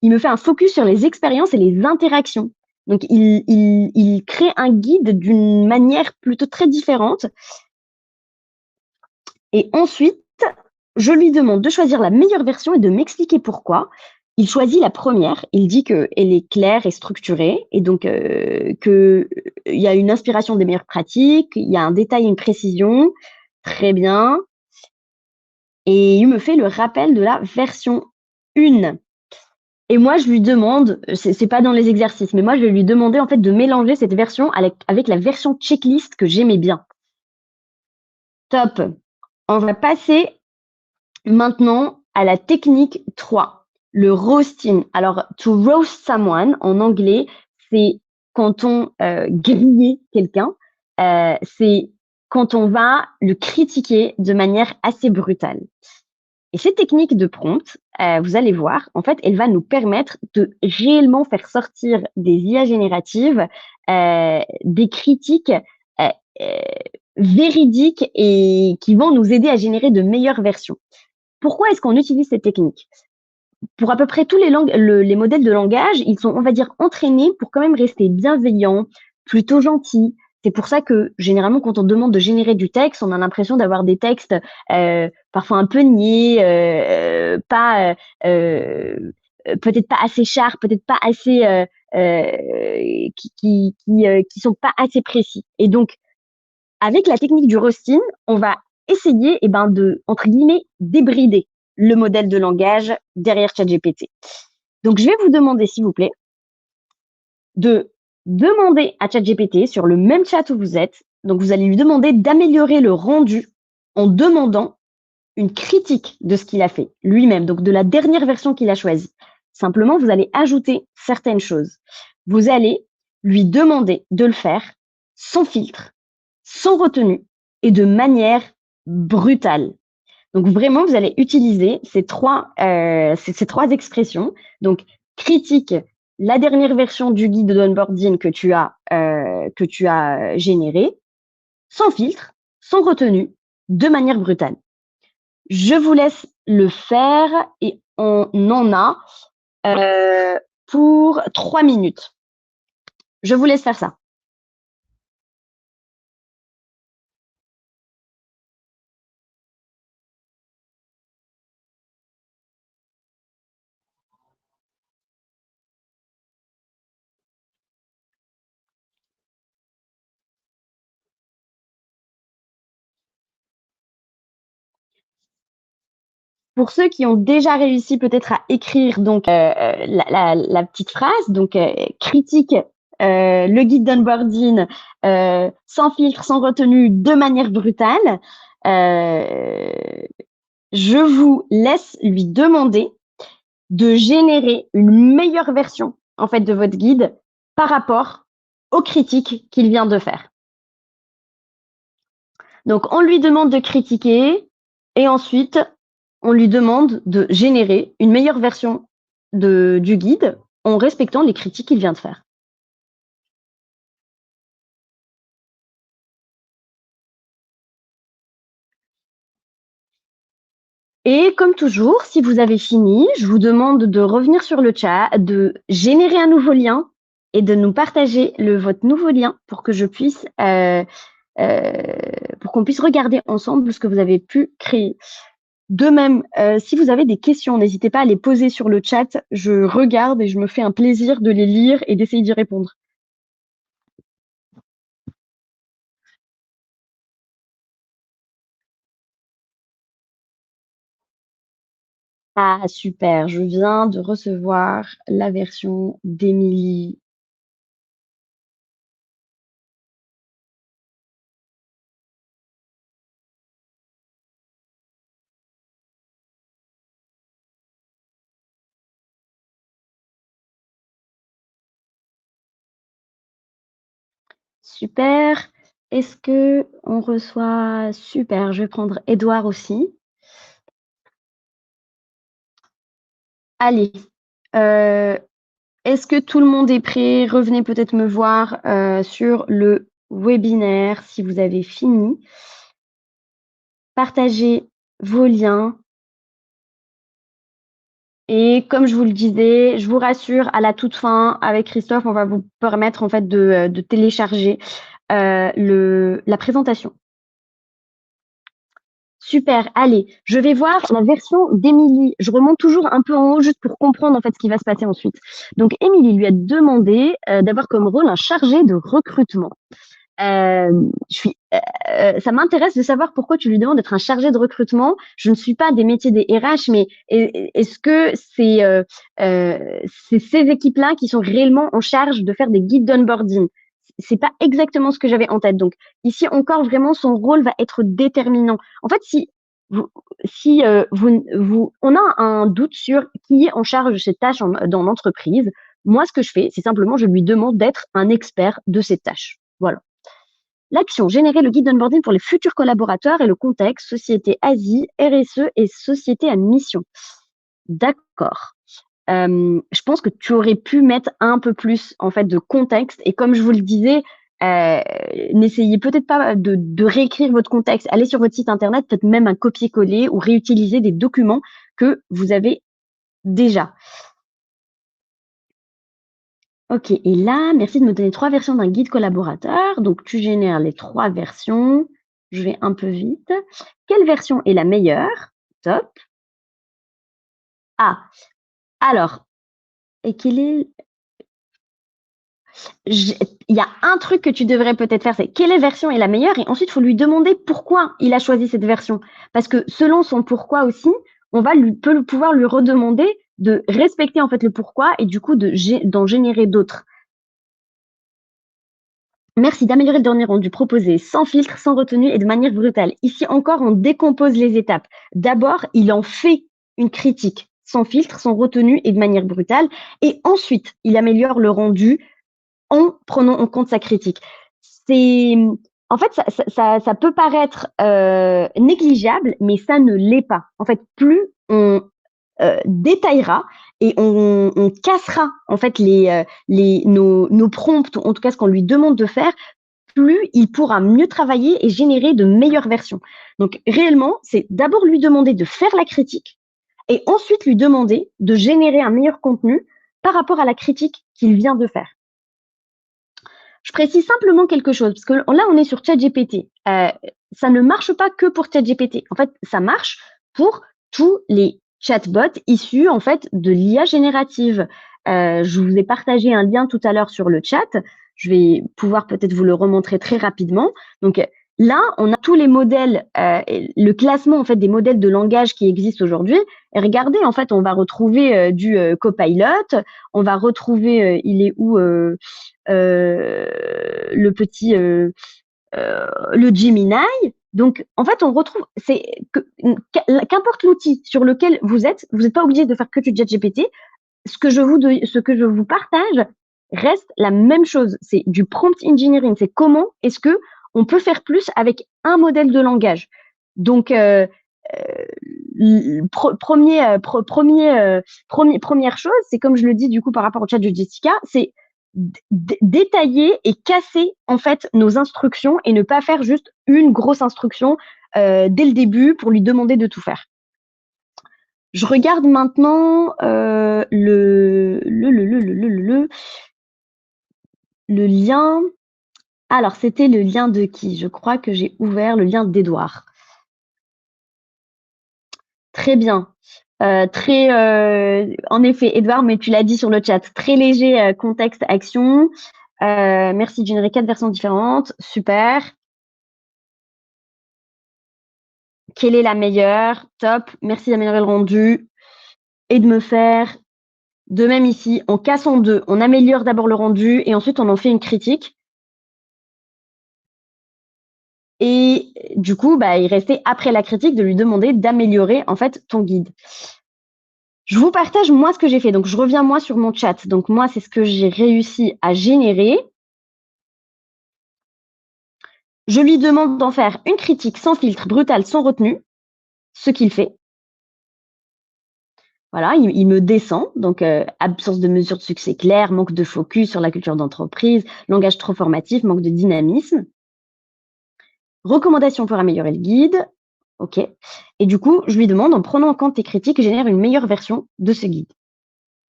Il me fait un focus sur les expériences et les interactions. Donc, il crée un guide d'une manière plutôt très différente. Et ensuite, je lui demande de choisir la meilleure version et de m'expliquer pourquoi. Il choisit la première. Il dit qu'elle est claire et structurée et donc qu'il y a une inspiration des meilleures pratiques, il y a un détail et une précision. Très bien. Et il me fait le rappel de la version 1. Et moi, je lui demande, c'est pas dans les exercices, mais moi, je vais lui demander en fait de mélanger cette version avec la version checklist que j'aimais bien. Top. On va passer maintenant à la technique 3, le roasting. Alors, to roast someone, en anglais, c'est quand on grille quelqu'un, c'est quand on va le critiquer de manière assez brutale. Et cette technique de prompt, vous allez voir, en fait, elle va nous permettre de réellement faire sortir des IA génératives, des critiques véridiques et qui vont nous aider à générer de meilleures versions. Pourquoi est-ce qu'on utilise cette technique? Pour à peu près tous les modèles de langage, ils sont, on va dire, entraînés pour quand même rester bienveillants, plutôt gentils. C'est pour ça que généralement, quand on demande de générer du texte, on a l'impression d'avoir des textes parfois un peu niais, peut-être pas assez sharp, peut-être pas assez qui sont pas assez précis. Et donc, avec la technique du roasting, on va essayer de, entre guillemets, débrider le modèle de langage derrière ChatGPT. Donc, je vais vous demander, s'il vous plaît, de demander à ChatGPT sur le même chat où vous êtes. Donc, vous allez lui demander d'améliorer le rendu en demandant une critique de ce qu'il a fait lui-même, donc de la dernière version qu'il a choisie. Simplement, vous allez ajouter certaines choses. Vous allez lui demander de le faire sans filtre, sans retenue et de manière brutale. Donc vraiment, vous allez utiliser ces trois expressions. Donc critique, la dernière version du guide d'onboarding que tu as généré, sans filtre, sans retenue, de manière brutale. Je vous laisse le faire et on en a pour 3 minutes. Je vous laisse faire ça. Pour ceux qui ont déjà réussi peut-être à écrire donc la petite phrase, donc critique le guide d'onboarding sans filtre, sans retenue, de manière brutale, je vous laisse lui demander de générer une meilleure version en fait de votre guide par rapport aux critiques qu'il vient de faire. Donc on lui demande de critiquer et ensuite on lui demande de générer une meilleure version du guide en respectant les critiques qu'il vient de faire. Et comme toujours, si vous avez fini, je vous demande de revenir sur le chat, de générer un nouveau lien et de nous partager votre nouveau lien pour que je puisse, pour qu'on puisse regarder ensemble ce que vous avez pu créer. De même, si vous avez des questions, n'hésitez pas à les poser sur le chat. Je regarde et je me fais un plaisir de les lire et d'essayer d'y répondre. Ah, super, je viens de recevoir la version d'Émilie. Super. Est-ce que on reçoit? Super, je vais prendre Edouard aussi. Allez, est-ce que tout le monde est prêt? Revenez peut-être me voir sur le webinaire si vous avez fini. Partagez vos liens. Et comme je vous le disais, je vous rassure, à la toute fin, avec Christophe, on va vous permettre en fait de télécharger la présentation. Super, allez, je vais voir la version d'Émilie. Je remonte toujours un peu en haut juste pour comprendre en fait ce qui va se passer ensuite. Donc Émilie lui a demandé d'avoir comme rôle un chargé de recrutement. Ça m'intéresse de savoir pourquoi tu lui demandes d'être un chargé de recrutement. Je ne suis pas des métiers des RH, mais est-ce que c'est ces équipes-là qui sont réellement en charge de faire des guides d'onboarding? C'est pas exactement ce que j'avais en tête. Donc ici encore vraiment son rôle va être déterminant. En fait, on a un doute sur qui est en charge de cette tâche dans l'entreprise, moi ce que je fais, c'est simplement je lui demande d'être un expert de cette tâche. Voilà. L'action, générer le guide d'onboarding pour les futurs collaborateurs et le contexte, société Asie, RSE et société à mission. D'accord. Je pense que tu aurais pu mettre un peu plus en fait de contexte et comme je vous le disais, n'essayez peut-être pas de réécrire votre contexte. Allez sur votre site internet, peut-être même un copier-coller ou réutiliser des documents que vous avez déjà. Ok, et là, merci de me donner 3 versions d'un guide collaborateur. Donc, tu génères les 3 versions. Je vais un peu vite. Quelle version est la meilleure? Top. Ah, alors, et quel est... Il y a un truc que tu devrais peut-être faire, c'est quelle version est la meilleure? Et ensuite, il faut lui demander pourquoi il a choisi cette version. Parce que selon son pourquoi aussi, on va pouvoir lui redemander de respecter en fait le pourquoi et du coup d'en générer d'autres. Merci d'améliorer le dernier rendu proposé sans filtre, sans retenue et de manière brutale. Ici encore, on décompose les étapes. D'abord, il en fait une critique sans filtre, sans retenue et de manière brutale. Et ensuite, il améliore le rendu en prenant en compte sa critique. En fait, ça peut paraître négligeable, mais ça ne l'est pas. En fait, plus on détaillera et on cassera en fait nos prompts, en tout cas ce qu'on lui demande de faire, plus il pourra mieux travailler et générer de meilleures versions. Donc réellement, c'est d'abord lui demander de faire la critique et ensuite lui demander de générer un meilleur contenu par rapport à la critique qu'il vient de faire. Je précise simplement quelque chose, parce que là, on est sur ChatGPT. Ça ne marche pas que pour ChatGPT. En fait, ça marche pour tous les chatbots issus en fait de l'IA générative. Je vous ai partagé un lien tout à l'heure sur le chat. Je vais pouvoir peut-être vous le remontrer très rapidement. Donc là, on a tous les modèles, le classement en fait des modèles de langage qui existent aujourd'hui. Et regardez, en fait, on va retrouver du Copilot, on va retrouver, il est où le petit le Gemini. Donc, en fait, on retrouve, qu'importe l'outil sur lequel vous n'êtes pas obligé de faire que du ChatGPT. Ce que je vous partage reste la même chose. C'est du prompt engineering. C'est comment est-ce que on peut faire plus avec un modèle de langage. Donc, première chose, c'est comme je le dis du coup par rapport au chat de Jessica, c'est détailler et casser en fait nos instructions et ne pas faire juste une grosse instruction dès le début pour lui demander de tout faire. Je regarde maintenant le lien. Alors, c'était le lien de qui? Je crois que j'ai ouvert le lien d'Edouard. Très bien. En effet, Edouard, mais tu l'as dit sur le chat, très léger contexte action. Merci, de générer 4 versions différentes. Super. Quelle est la meilleure? Top. Merci d'améliorer le rendu et de me faire. De même ici, on casse en deux. On améliore d'abord le rendu et ensuite on en fait une critique. Et du coup, il restait après la critique de lui demander d'améliorer en fait ton guide. Je vous partage moi ce que j'ai fait. Donc, je reviens moi sur mon chat. Donc, moi, c'est ce que j'ai réussi à générer. Je lui demande d'en faire une critique sans filtre, brutale, sans retenue, ce qu'il fait. Voilà, il me descend. Donc, absence de mesure de succès clair, manque de focus sur la culture d'entreprise, langage trop formatif, manque de dynamisme. Recommandations pour améliorer le guide. OK. Et du coup, je lui demande, en prenant en compte tes critiques, génère une meilleure version de ce guide.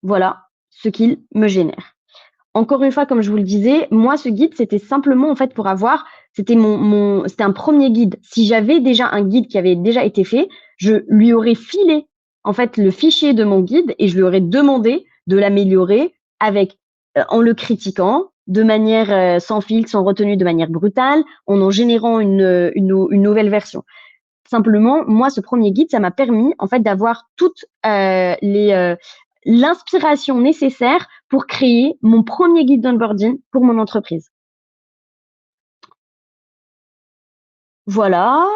Voilà ce qu'il me génère. Encore une fois, comme je vous le disais, moi, ce guide, c'était simplement en fait pour avoir, c'était c'était un premier guide. Si j'avais déjà un guide qui avait déjà été fait, je lui aurais filé en fait le fichier de mon guide et je lui aurais demandé de l'améliorer avec, en le critiquant de manière sans filtre, sans retenue, de manière brutale, en générant une nouvelle version. Simplement, moi, ce premier guide, ça m'a permis en fait d'avoir toute l'inspiration nécessaire pour créer mon premier guide d'onboarding pour mon entreprise. Voilà.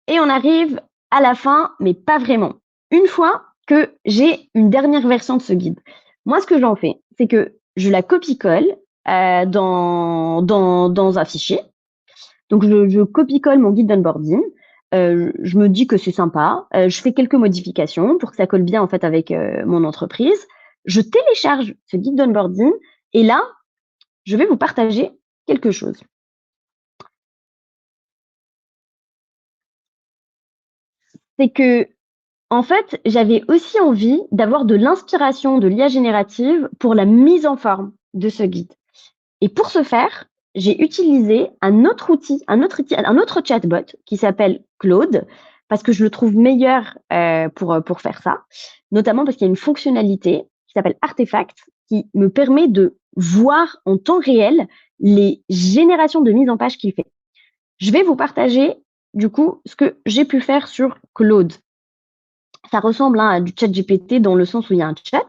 Et on arrive à la fin, mais pas vraiment. Une fois que j'ai une dernière version de ce guide, moi, ce que j'en fais, c'est que je la copie-colle dans un fichier. Donc, je copie-colle mon guide d'onboarding. Je me dis que c'est sympa. Je fais quelques modifications pour que ça colle bien en fait avec mon entreprise. Je télécharge ce guide d'onboarding et là, je vais vous partager quelque chose. C'est que, en fait, j'avais aussi envie d'avoir de l'inspiration de l'IA générative pour la mise en forme de ce guide. Et pour ce faire, j'ai utilisé un autre chatbot qui s'appelle Claude, parce que je le trouve meilleur pour faire ça, notamment parce qu'il y a une fonctionnalité qui s'appelle Artefact, qui me permet de voir en temps réel les générations de mise en page qu'il fait. Je vais vous partager du coup ce que j'ai pu faire sur Claude. Ça ressemble à du chat GPT dans le sens où il y a un chat.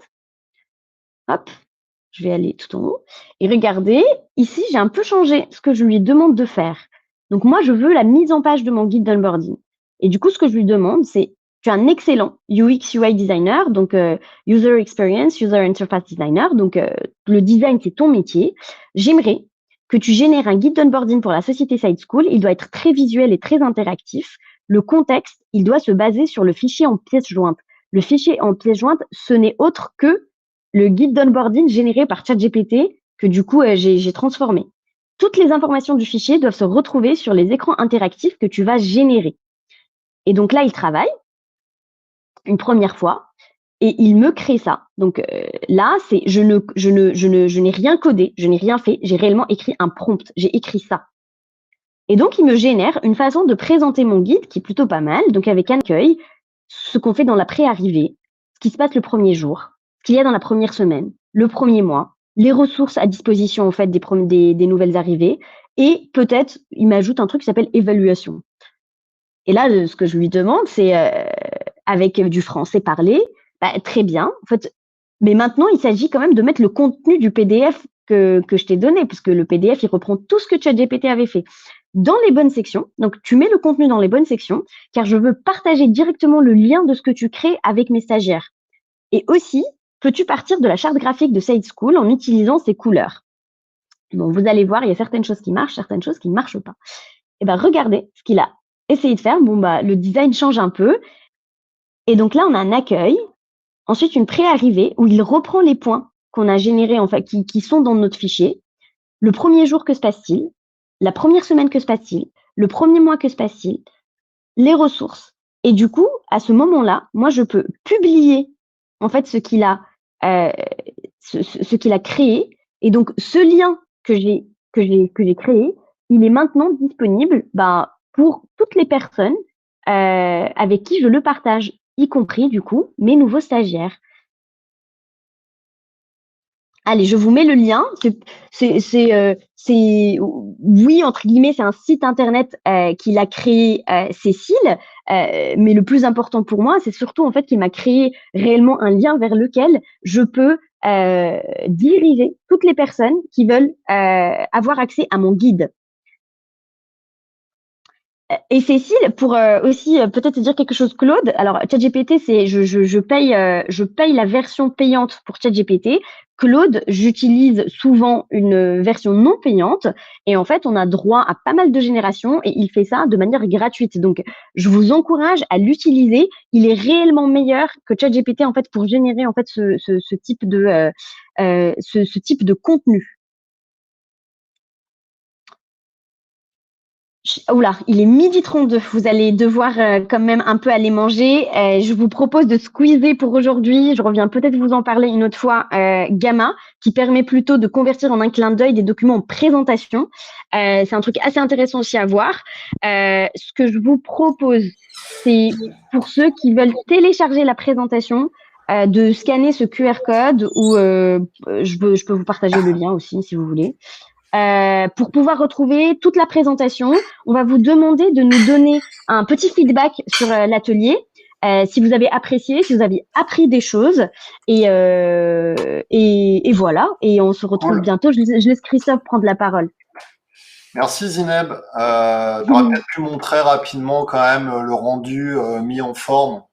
Hop, je vais aller tout en haut. Et regardez, ici, j'ai un peu changé ce que je lui demande de faire. Donc moi, je veux la mise en page de mon guide d'onboarding. Et du coup, ce que je lui demande, c'est, tu es un excellent UX UI designer, donc User Experience, User Interface Designer. Donc le design, c'est ton métier. J'aimerais que tu génères un guide d'onboarding pour la société Side School. Il doit être très visuel et très interactif. Le contexte, il doit se baser sur le fichier en pièces jointes. Le fichier en pièces jointes, ce n'est autre que le guide d'onboarding généré par ChatGPT que du coup, j'ai transformé. Toutes les informations du fichier doivent se retrouver sur les écrans interactifs que tu vas générer. Et donc là, il travaille. une première fois et il me crée ça. Donc là, c'est je n'ai rien codé, je n'ai rien fait, j'ai réellement écrit un prompt, j'ai écrit ça. Et donc, il me génère une façon de présenter mon guide qui est plutôt pas mal, donc avec un accueil, ce qu'on fait dans la pré-arrivée, ce qui se passe le premier jour, ce qu'il y a dans la première semaine, le premier mois, les ressources à disposition en fait des nouvelles arrivées, et peut-être il m'ajoute un truc qui s'appelle évaluation. Et là, ce que je lui demande, c'est avec du français parlé, très bien. En fait, mais maintenant, il s'agit quand même de mettre le contenu du PDF que je t'ai donné, parce que le PDF, il reprend tout ce que ChatGPT avait fait dans les bonnes sections. Donc, tu mets le contenu dans les bonnes sections, car je veux partager directement le lien de ce que tu crées avec mes stagiaires. Et aussi, peux-tu partir de la charte graphique de Side School en utilisant ces couleurs? Bon, vous allez voir, il y a certaines choses qui marchent, certaines choses qui ne marchent pas. Et ben, regardez ce qu'il a essayé de faire. Bon, le design change un peu. Et donc là, on a un accueil, ensuite une pré-arrivée où il reprend les points qu'on a générés, en fait, qui sont dans notre fichier. Le premier jour, que se passe-t-il? La première semaine, que se passe-t-il? Le premier mois, que se passe-t-il? Les ressources. Et du coup, à ce moment-là, moi, je peux publier en fait ce qu'il a créé. Et donc, ce lien que j'ai créé, il est maintenant disponible pour toutes les personnes avec qui je le partage, y compris du coup mes nouveaux stagiaires. Allez, je vous mets le lien. Oui, entre guillemets, c'est un site internet qu'il a créé, Cécile. Mais le plus important pour moi, c'est surtout en fait qu'il m'a créé réellement un lien vers lequel je peux diriger toutes les personnes qui veulent avoir accès à mon guide. Et Cécile, pour aussi peut-être te dire quelque chose, Claude. Alors ChatGPT, c'est je paye la version payante pour ChatGPT. Claude, j'utilise souvent une version non payante et en fait, on a droit à pas mal de générations et il fait ça de manière gratuite. Donc, je vous encourage à l'utiliser. Il est réellement meilleur que ChatGPT en fait pour générer en fait ce type de contenu. Oula, il est 12h32. Vous allez devoir quand même un peu aller manger. Je vous propose de squeezer pour aujourd'hui. Je reviens peut-être vous en parler une autre fois. Gamma, qui permet plutôt de convertir en un clin d'œil des documents en présentation. C'est un truc assez intéressant aussi à voir. Ce que je vous propose, c'est pour ceux qui veulent télécharger la présentation, de scanner ce QR code ou je peux vous partager le lien aussi si vous voulez. Pour pouvoir retrouver toute la présentation, on va vous demander de nous donner un petit feedback sur l'atelier, si vous avez apprécié, si vous avez appris des choses, et voilà. Et on se retrouve bientôt. Je laisse Christophe prendre la parole. Merci Zineb. Tu aurais peut-être pu montrer rapidement quand même le rendu mis en forme,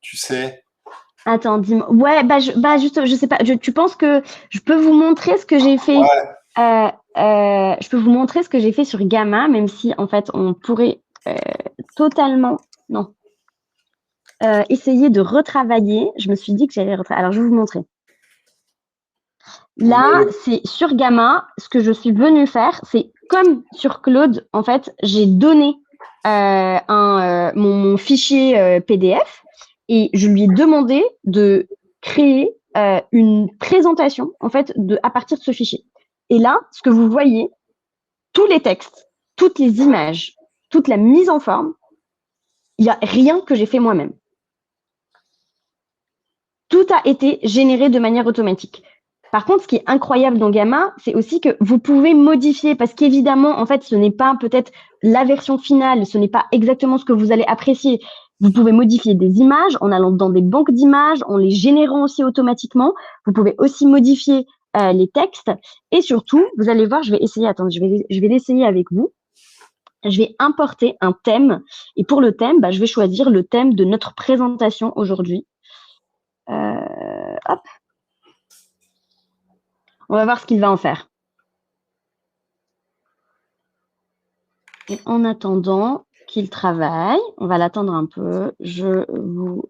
tu sais. Attends, dis-moi. Ouais, juste, je sais pas. Tu penses que je peux vous montrer ce que j'ai fait? Ouais. Je peux vous montrer ce que j'ai fait sur Gamma, même si en fait on pourrait totalement essayer de retravailler. Je me suis dit que j'allais retravailler. Alors je vais vous montrer. Là, c'est sur Gamma. Ce que je suis venue faire, c'est comme sur Claude. En fait, j'ai donné mon fichier PDF et je lui ai demandé de créer une présentation en fait à partir de ce fichier. Et là, ce que vous voyez, tous les textes, toutes les images, toute la mise en forme, il n'y a rien que j'ai fait moi-même. Tout a été généré de manière automatique. Par contre, ce qui est incroyable dans Gamma, c'est aussi que vous pouvez modifier, parce qu'évidemment, en fait, ce n'est pas peut-être la version finale, ce n'est pas exactement ce que vous allez apprécier. Vous pouvez modifier des images en allant dans des banques d'images, en les générant aussi automatiquement. Vous pouvez aussi modifier les textes. Et surtout, vous allez voir, je vais l'essayer avec vous. Je vais importer un thème. Et pour le thème, je vais choisir le thème de notre présentation aujourd'hui. Hop. On va voir ce qu'il va en faire. Et en attendant qu'il travaille, on va l'attendre un peu. Je vous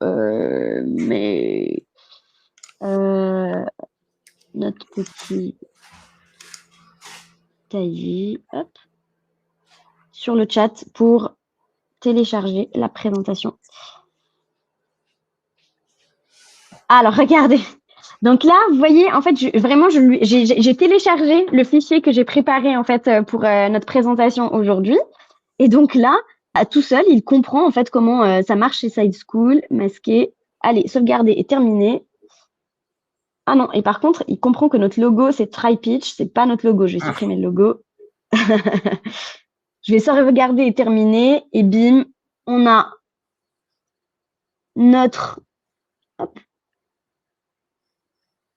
mets notre petit cahier sur le chat pour télécharger la présentation. Alors, regardez. Donc là, vous voyez, en fait, j'ai téléchargé le fichier que j'ai préparé en fait pour notre présentation aujourd'hui. Et donc là, tout seul, il comprend en fait comment ça marche chez Side School, masquer. Allez, sauvegarder et terminer. Ah non, et par contre, il comprend que notre logo, c'est TriPitch, c'est pas notre logo. Je vais supprimer le logo. Je vais sauvegarder et terminer. Et bim, on a notre... Hop.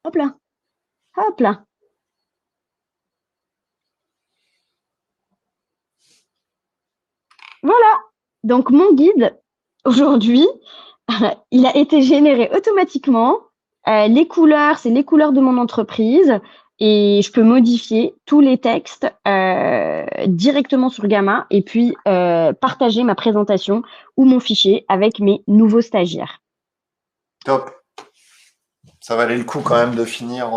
Hop là. Hop là. Voilà. Donc, mon guide, aujourd'hui, il a été généré automatiquement. Les couleurs, c'est les couleurs de mon entreprise. Et je peux modifier tous les textes directement sur Gamma et puis partager ma présentation ou mon fichier avec mes nouveaux stagiaires. Top. Ça valait le coup quand même de finir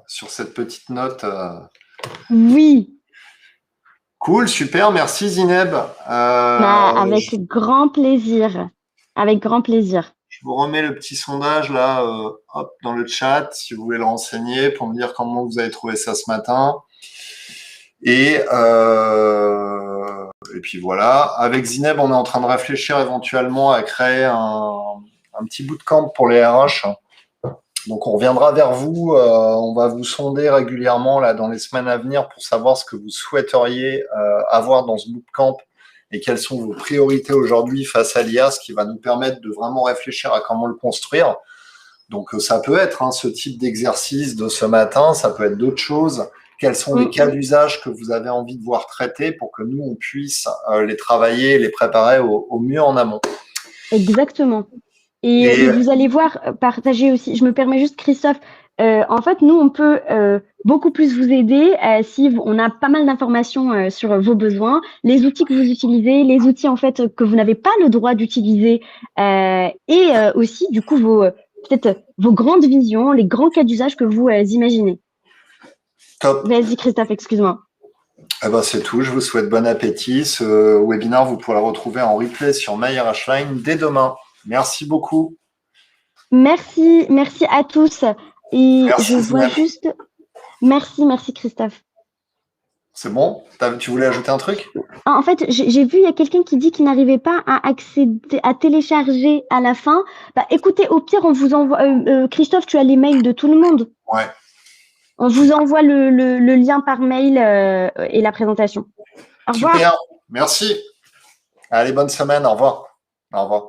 sur cette petite note. Oui. Cool, super, merci Zineb. Avec grand plaisir. Avec grand plaisir. Je vous remets le petit sondage là, hop, dans le chat, si vous voulez le renseigner, pour me dire comment vous avez trouvé ça ce matin. Et puis voilà, avec Zineb, on est en train de réfléchir éventuellement à créer un petit bootcamp pour les RH. Donc on reviendra vers vous, on va vous sonder régulièrement là dans les semaines à venir pour savoir ce que vous souhaiteriez avoir dans ce bootcamp et quelles sont vos priorités aujourd'hui face à l'IA, ce qui va nous permettre de vraiment réfléchir à comment le construire. Donc ça peut être ce type d'exercice de ce matin, ça peut être d'autres choses. Quels sont les cas d'usage que vous avez envie de voir traités pour que nous, on puisse les travailler, les préparer au mieux en amont. Exactement. Et vous allez voir, partager aussi, je me permets juste, Christophe, en fait, nous, on peut beaucoup plus vous aider si on a pas mal d'informations sur vos besoins, les outils que vous utilisez, les outils en fait que vous n'avez pas le droit d'utiliser et aussi, du coup, peut-être vos grandes visions, les grands cas d'usage que vous imaginez. Top. Vas-y, Christophe, excuse-moi. Eh ben, c'est tout. Je vous souhaite bon appétit. Ce webinaire, vous pourrez le retrouver en replay sur MyRHline dès demain. Merci beaucoup. Merci à tous. Et merci, je vois juste... Merci Christophe. C'est bon? Tu voulais ajouter un truc? En fait, j'ai vu, il y a quelqu'un qui dit qu'il n'arrivait pas à accéder, à télécharger à la fin. Bah, écoutez, au pire, on vous envoie... Christophe, tu as les mails de tout le monde. Ouais. On vous envoie le lien par mail et la présentation. Au revoir. Super, merci. Allez, bonne semaine. Au revoir. Au revoir.